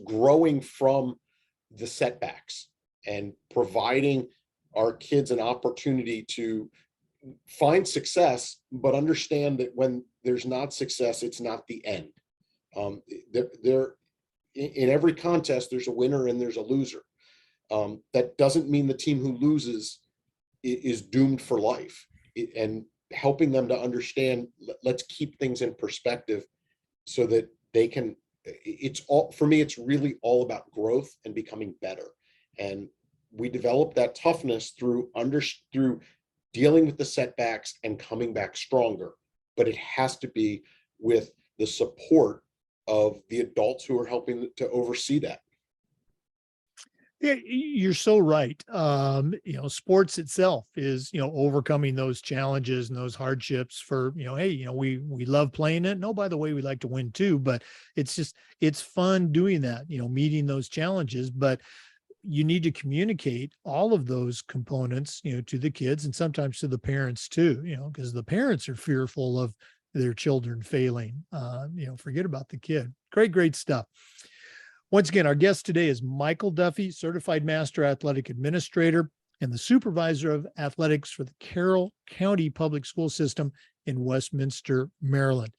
growing from the setbacks and providing our kids an opportunity to find success, but understand that when there's not success, it's not the end. In every contest, there's a winner and there's a loser. That doesn't mean the team who loses is doomed for life. And helping them to understand, let's keep things in perspective so that they can, for me, it's really all about growth and becoming better. And we develop that toughness through dealing with the setbacks and coming back stronger. But it has to be with the support of the adults who are helping to oversee that. Yeah, you're so right. Sports itself is, overcoming those challenges and those hardships for, hey, we love playing it. No, by the way, we like to win too, but it's fun doing that, meeting those challenges. But you need to communicate all of those components, to the kids and sometimes to the parents too, because the parents are fearful of their children failing. Forget about the kid. Great stuff. Once again, our guest today is Michael Duffy, Certified Master Athletic Administrator and the Supervisor of Athletics for the Carroll County Public School System in Westminster, Maryland.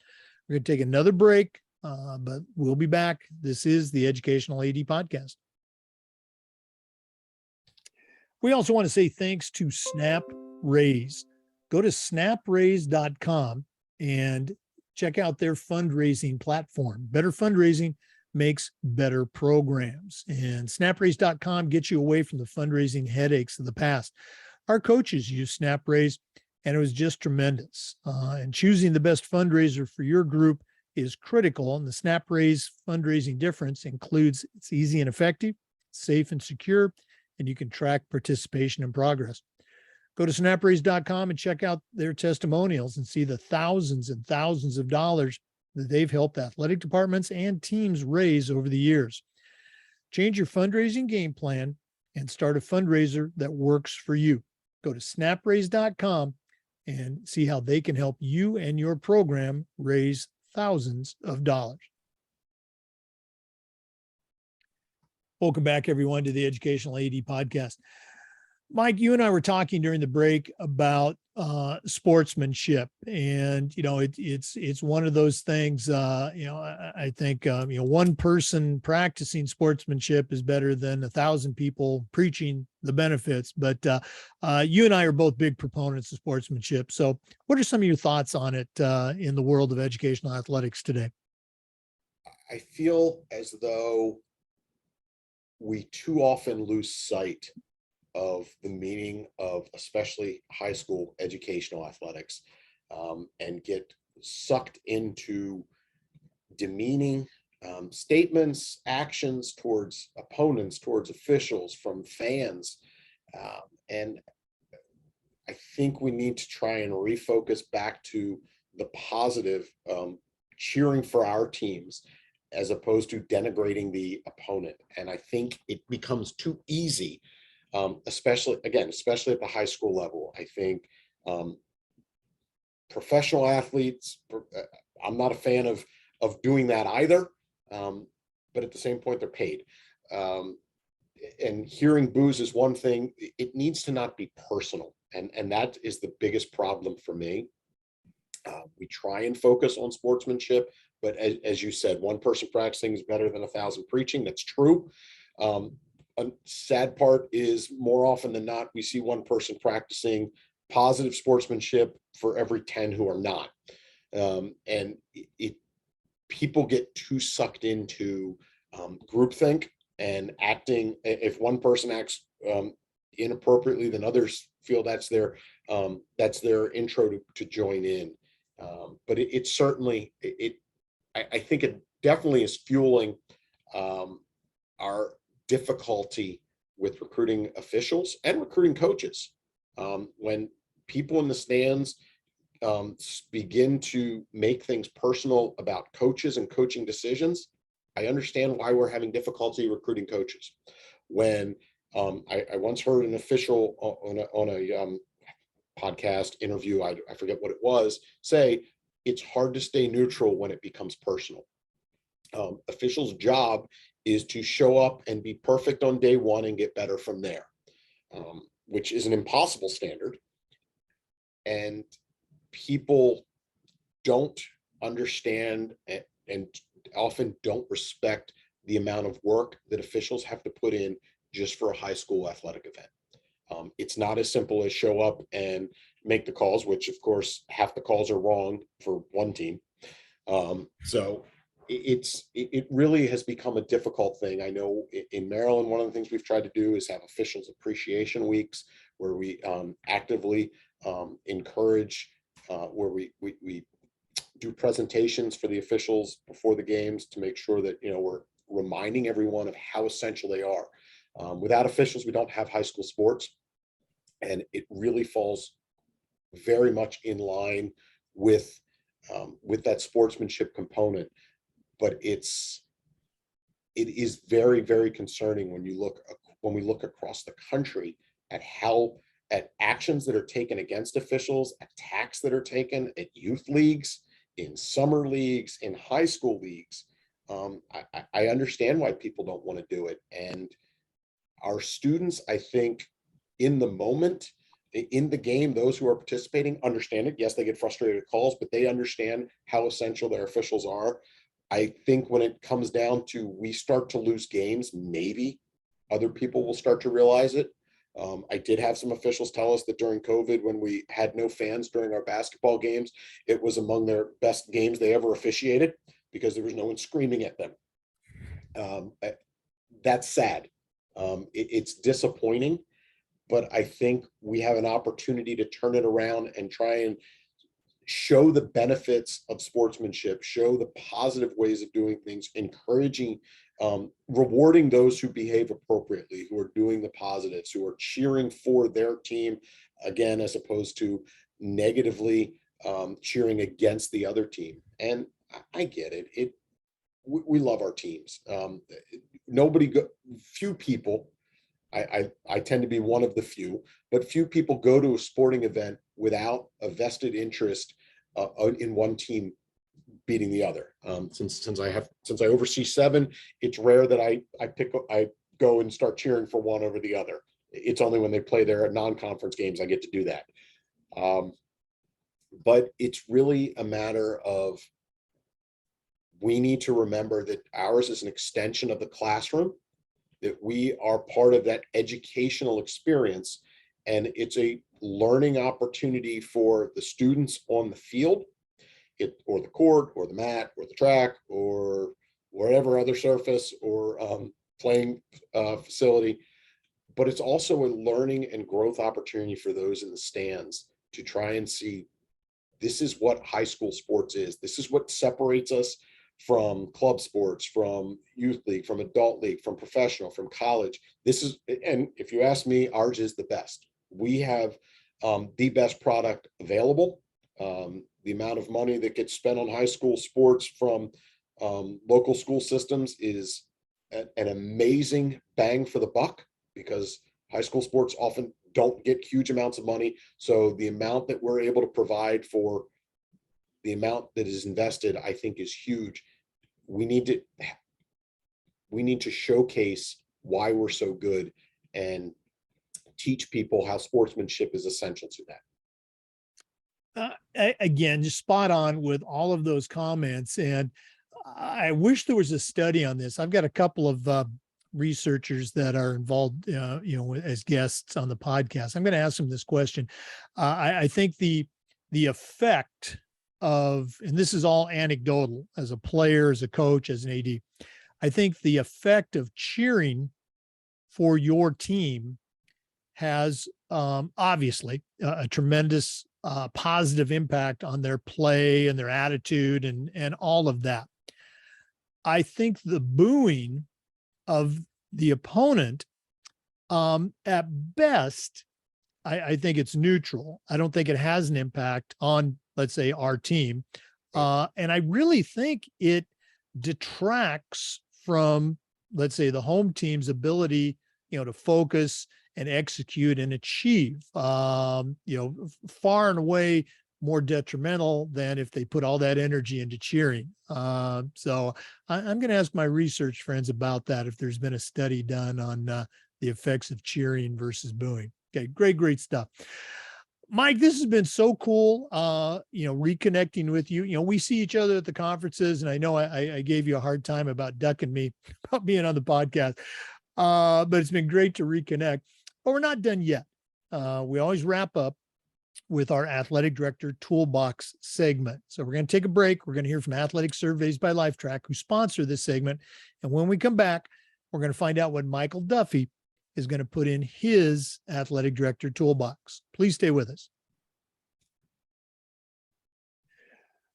We're going to take another break, but we'll be back. This is the Educational AD Podcast. We also want to say thanks to Snap Raise. Go to snapraise.com and check out their fundraising platform. Better fundraising makes better programs. And snapraise.com gets you away from the fundraising headaches of the past. Our coaches use SnapRaise, and it was just tremendous. And choosing the best fundraiser for your group is critical. And the SnapRaise fundraising difference includes it's easy and effective, safe and secure, and you can track participation and progress. Go to snapraise.com and check out their testimonials and see the thousands and thousands of dollars that they've helped athletic departments and teams raise over the years. Change your fundraising game plan and start a fundraiser that works for you. Go to snapraise.com and see how they can help you and your program raise thousands of dollars. Welcome back, everyone, to the Educational AD Podcast. Mike, you and I were talking during the break about sportsmanship, and it's one of those things. I think one person practicing sportsmanship is better than 1,000 people preaching the benefits. But you and I are both big proponents of sportsmanship. So, what are some of your thoughts on it in the world of educational athletics today? I feel as though we too often lose sight of the meaning of especially high school educational athletics, and get sucked into demeaning statements, actions towards opponents, towards officials, from fans. And I think we need to try and refocus back to the positive, cheering for our teams, as opposed to denigrating the opponent. And I think it becomes too easy, especially at the high school level. I think professional athletes, I'm not a fan of doing that either. But at the same point, they're paid. And hearing boos is one thing. It needs to not be personal. And that is the biggest problem for me. We try and focus on sportsmanship, but as you said, one person practicing is better than 1,000 preaching. That's true. A sad part is, more often than not, we see one person practicing positive sportsmanship for every 10 who are not. And people get too sucked into groupthink and acting. If one person acts inappropriately, then others feel that's their intro to join in. But it certainly, I think it definitely is fueling our difficulty with recruiting officials and recruiting coaches. When people in the stands begin to make things personal about coaches and coaching decisions, I understand why we're having difficulty recruiting coaches. When I once heard an official on a podcast interview, I forget what it was, say it's hard to stay neutral when it becomes personal. Officials' job is to show up and be perfect on day one and get better from there, which is an impossible standard. And people don't understand and often don't respect the amount of work that officials have to put in just for a high school athletic event. It's not as simple as show up and make the calls, which of course half the calls are wrong for one team. So it really has become a difficult thing. I know in Maryland, one of the things we've tried to do is have officials appreciation weeks where we actively encourage, where we do presentations for the officials before the games to make sure that, we're reminding everyone of how essential they are. Without officials, we don't have high school sports, and it really falls very much in line with that sportsmanship component. But it is very, very concerning when we look across the country at actions that are taken against officials, attacks that are taken at youth leagues, in summer leagues, in high school leagues. I understand why people don't want to do it. And our students, I think, in the moment, in the game, those who are participating understand it. Yes, they get frustrated at calls, but they understand how essential their officials are. I think when it comes down to we start to lose games, maybe other people will start to realize it. I did have some officials tell us that during COVID, when we had no fans during our basketball games, it was among their best games they ever officiated because there was no one screaming at them. That's sad. It's disappointing, but I think we have an opportunity to turn it around and try and show the benefits of sportsmanship, show the positive ways of doing things, encouraging, rewarding those who behave appropriately, who are doing the positives, who are cheering for their team, again, as opposed to negatively cheering against the other team. And I get it. We love our teams. Few people, I tend to be one of the few, but few people go to a sporting event without a vested interest in one team beating the other. Since I oversee 7, it's rare that I go and start cheering for one over the other. It's only when they play their non-conference games I get to do that. But it's really a matter of, we need to remember that ours is an extension of the classroom, that we are part of that educational experience, and it's a learning opportunity for the students on the field, or the court, or the mat, or the track, or whatever other surface, or playing facility. But it's also a learning and growth opportunity for those in the stands to try and see, this is what high school sports is. This is what separates us from club sports, from youth league, from adult league, from professional, from college. And if you ask me, ours is the best. We have the best product available. The amount of money that gets spent on high school sports from local school systems is an amazing bang for the buck, because high school sports often don't get huge amounts of money. So the amount that we're able to provide for the amount that is invested, I think, is huge. We need to showcase why we're so good and teach people how sportsmanship is essential to that. Again, just spot on with all of those comments. And I wish there was a study on this. I've got a couple of researchers that are involved, as guests on the podcast. I'm going to ask them this question. I think the effect of, and this is all anecdotal, as a player, as a coach, as an AD, I think the effect of cheering for your team has obviously a tremendous positive impact on their play and their attitude and all of that. I think the booing of the opponent, at best, I think it's neutral. I don't think it has an impact on, let's say, our team. And I really think it detracts from, let's say, the home team's ability, to focus and execute and achieve, far and away more detrimental than if they put all that energy into cheering. So I'm going to ask my research friends about that, if there's been a study done on the effects of cheering versus booing. Okay, great stuff. Mike, this has been so cool, reconnecting with you. We see each other at the conferences, and I know I gave you a hard time about ducking me about being on the podcast, but it's been great to reconnect. But we're not done yet. We always wrap up with our athletic director toolbox segment. So we're going to take a break. We're going to hear from Athletic Surveys by Lifetrack, who sponsor this segment. And when we come back, we're going to find out what Michael Duffy is going to put in his athletic director toolbox. Please stay with us.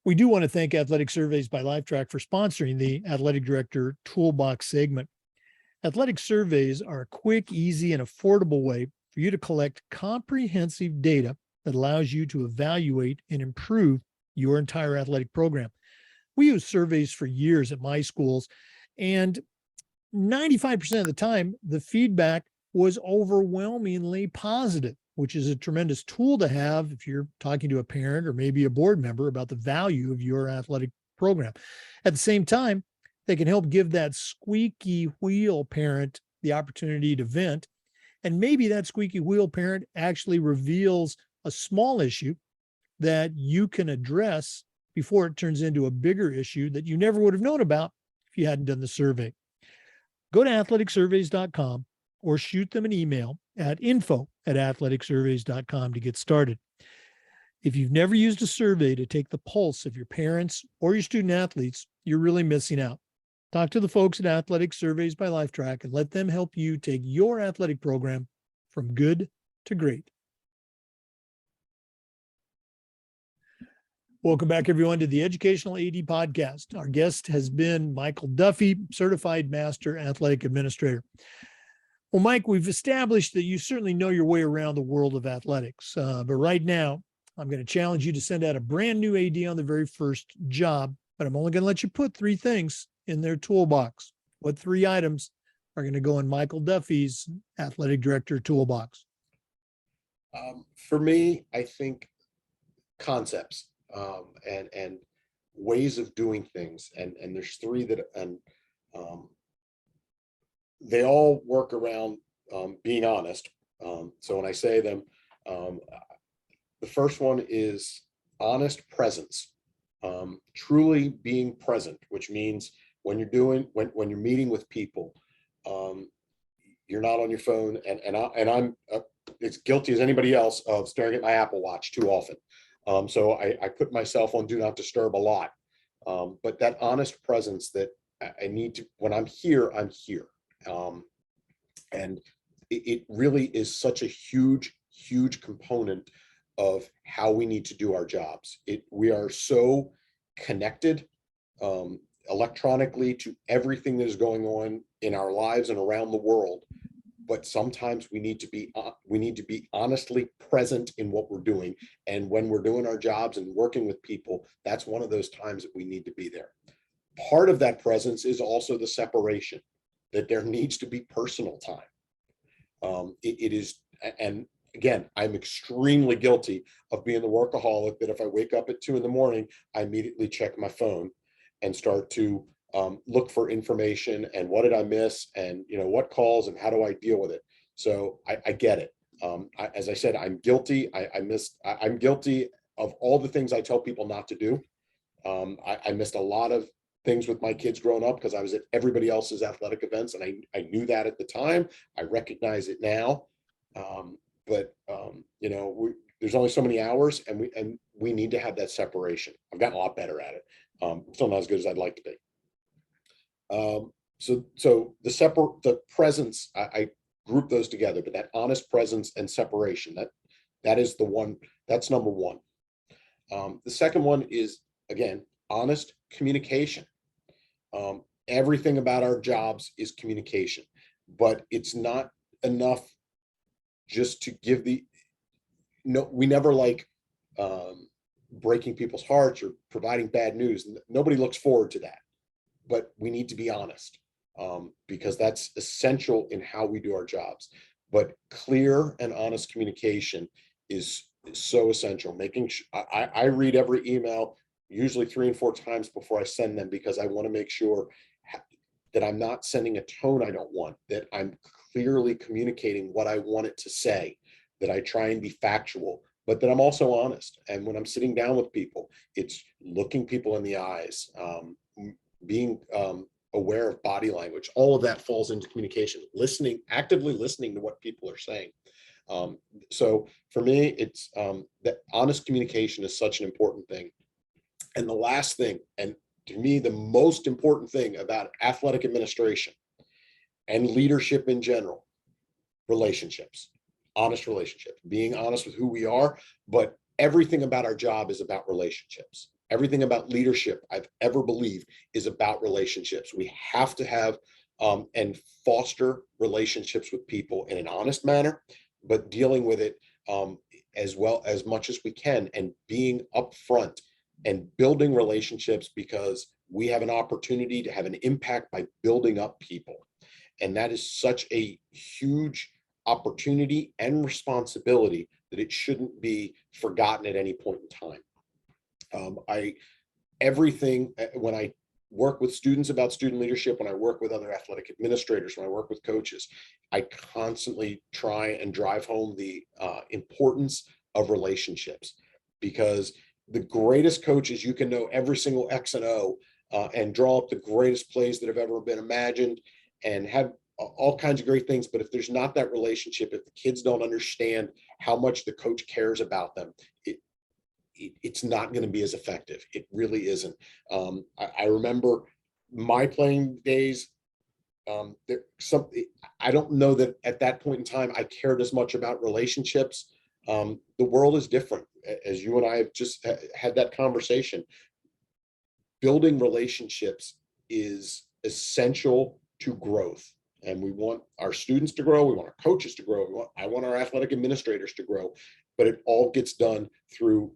We do want to thank Athletic Surveys by Lifetrack for sponsoring the athletic director toolbox segment. Athletic surveys are a quick, easy, and affordable way for you to collect comprehensive data that allows you to evaluate and improve your entire athletic program. We use surveys for years at my schools, and 95% of the time, the feedback was overwhelmingly positive, which is a tremendous tool to have if you're talking to a parent or maybe a board member about the value of your athletic program. At the same time, they can help give that squeaky wheel parent the opportunity to vent. And maybe that squeaky wheel parent actually reveals a small issue that you can address before it turns into a bigger issue that you never would have known about if you hadn't done the survey. Go to athleticsurveys.com or shoot them an email at info@athleticsurveys.com to get started. If you've never used a survey to take the pulse of your parents or your student athletes, you're really missing out. Talk to the folks at Athletic Surveys by Lifetrack and let them help you take your athletic program from good to great. Welcome back, everyone, to the Educational AD Podcast. Our guest has been Michael Duffy, Certified Master Athletic Administrator. Well, Mike, we've established that you certainly know your way around the world of athletics, but right now, I'm going to challenge you to send out a brand new AD on the very first job, but I'm only going to let you put 3 things in their toolbox. What 3 items are going to go in Michael Duffy's athletic director toolbox? For me, I think concepts and ways of doing things, and there's 3 that they all work around being honest. So when I say them, the first one is honest presence, truly being present, which means when you're meeting with people, you're not on your phone, and I'm as guilty as anybody else of staring at my Apple Watch too often. So I put myself on do not disturb a lot. But that honest presence that I need to, when I'm here, I'm here. And it really is such a huge component of how we need to do our jobs. We are so connected electronically to everything that is going on in our lives and around the world. But sometimes we need to be honestly present in what we're doing. And when we're doing our jobs and working with people, that's one of those times that we need to be there. Part of that presence is also the separation, that there needs to be personal time. It is, and again, I'm extremely guilty of being the workaholic that if I wake up at 2 a.m, I immediately check my phone and start to look for information and what did I miss, and what calls and how do I deal with it. So I get it. As I said, I'm guilty. I'm guilty of all the things I tell people not to do. I missed a lot of things with my kids growing up because I was at everybody else's athletic events, and I knew that at the time. I recognize it now. But there's only so many hours, and we need to have that separation. I've gotten a lot better at it. Still not as good as I'd like to be. So the presence, group those together, but that honest presence and separation, that is the one, that's number one. The second one is, again, honest communication. Everything about our jobs is communication, but it's not enough just to give we never like breaking people's hearts or providing bad news. Nobody looks forward to that, but we need to be honest, because that's essential in how we do our jobs. But clear and honest communication is so essential. Making sure I read every email usually 3 and 4 times before I send them, because I want to make sure that I'm not sending a tone I don't want, that I'm clearly communicating what I want it to say, that I try and be factual, but that I'm also honest. And when I'm sitting down with people, it's looking people in the eyes, being aware of body language. All of that falls into communication, listening, actively listening to what people are saying. So for me, it's that honest communication is such an important thing. And the last thing, and to me, the most important thing about athletic administration and leadership in general, relationships, honest relationships, being honest with who we are, but everything about our job is about relationships. Everything about leadership I've ever believed is about relationships. We have to have and foster relationships with people in an honest manner, but dealing with it as well as much as we can, and being upfront and building relationships, because we have an opportunity to have an impact by building up people. And that is such a huge opportunity and responsibility that it shouldn't be forgotten at any point in time. When I work with students about student leadership, when I work with other athletic administrators, when I work with coaches, I constantly try and drive home the importance of relationships, because the greatest coaches, you can know every single X and O and draw up the greatest plays that have ever been imagined and have all kinds of great things. But if there's not that relationship, if the kids don't understand how much the coach cares about them, it's not going to be as effective. It really isn't. I remember my playing days. I don't know that at that point in time I cared as much about relationships. The world is different, as you and I have just had that conversation. Building relationships is essential to growth, and we want our students to grow. We want our coaches to grow. I want our athletic administrators to grow, but it all gets done through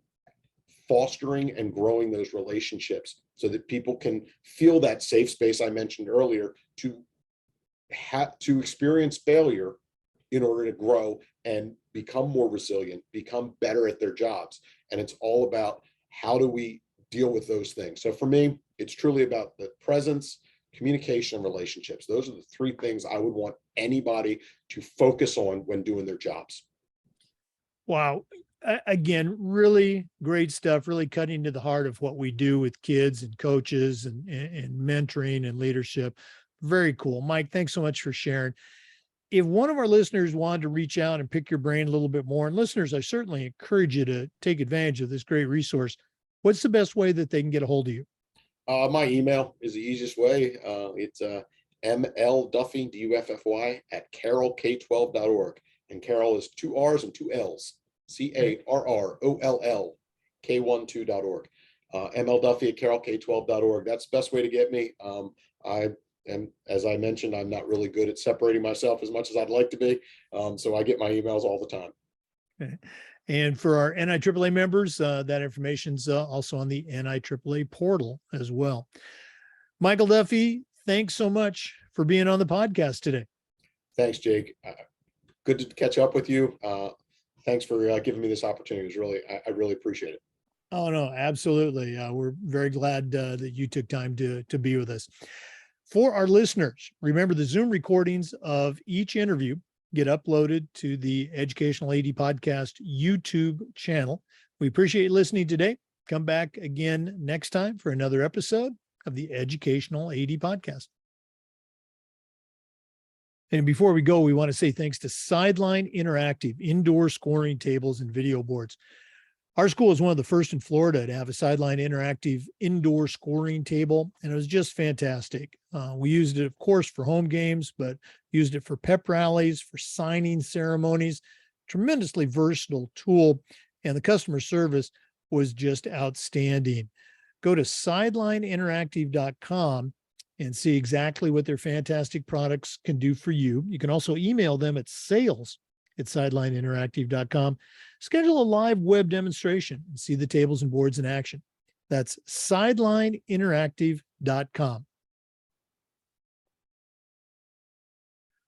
fostering and growing those relationships, so that people can feel that safe space I mentioned earlier, to have to experience failure in order to grow and become more resilient, become better at their jobs. And it's all about how do we deal with those things. So for me, it's truly about the presence, communication, and relationships. Those are the 3 things I would want anybody to focus on when doing their jobs. Wow. Again, really great stuff, really cutting to the heart of what we do with kids and coaches and mentoring and leadership. Very cool. Mike, thanks so much for sharing. If one of our listeners wanted to reach out and pick your brain a little bit more, and listeners, I certainly encourage you to take advantage of this great resource. What's the best way that they can get a hold of you? My email is the easiest way. It's mlduffy, Duffy, at carrollk12.org. And Carroll is 2 R's and 2 L's. CARROLLK12.org. mlduffy at carrollk12.org. That's the best way to get me. And as I mentioned, I'm not really good at separating myself as much as I'd like to be. So I get my emails all the time. Okay. And for our NIAAA members, that information's also on the NIAAA portal as well. Michael Duffy, thanks so much for being on the podcast today. Thanks, Jake. Good to catch up with you. Thanks for giving me this opportunity. It was I really appreciate it. Oh, no, absolutely. We're very glad that you took time to be with us. For our listeners, remember the Zoom recordings of each interview get uploaded to the Educational AD Podcast YouTube channel. We appreciate you listening today. Come back again next time for another episode of the Educational AD Podcast. And before we go, we want to say thanks to Sideline Interactive indoor scoring tables and video boards. Our school was one of the first in Florida to have a sideline interactive indoor scoring table, and it was just fantastic. We used it, of course, for home games, but used it for pep rallies, for signing ceremonies. Tremendously versatile tool, and the customer service was just outstanding. Go to sidelineinteractive.com and see exactly what their fantastic products can do for you. You can also email them at sales@sidelineinteractive.com. Schedule a live web demonstration and see the tables and boards in action. That's sidelineinteractive.com.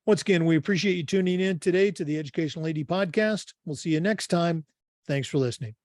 Once again, we appreciate you tuning in today to the Educational AD Podcast. We'll see you next time. Thanks for listening.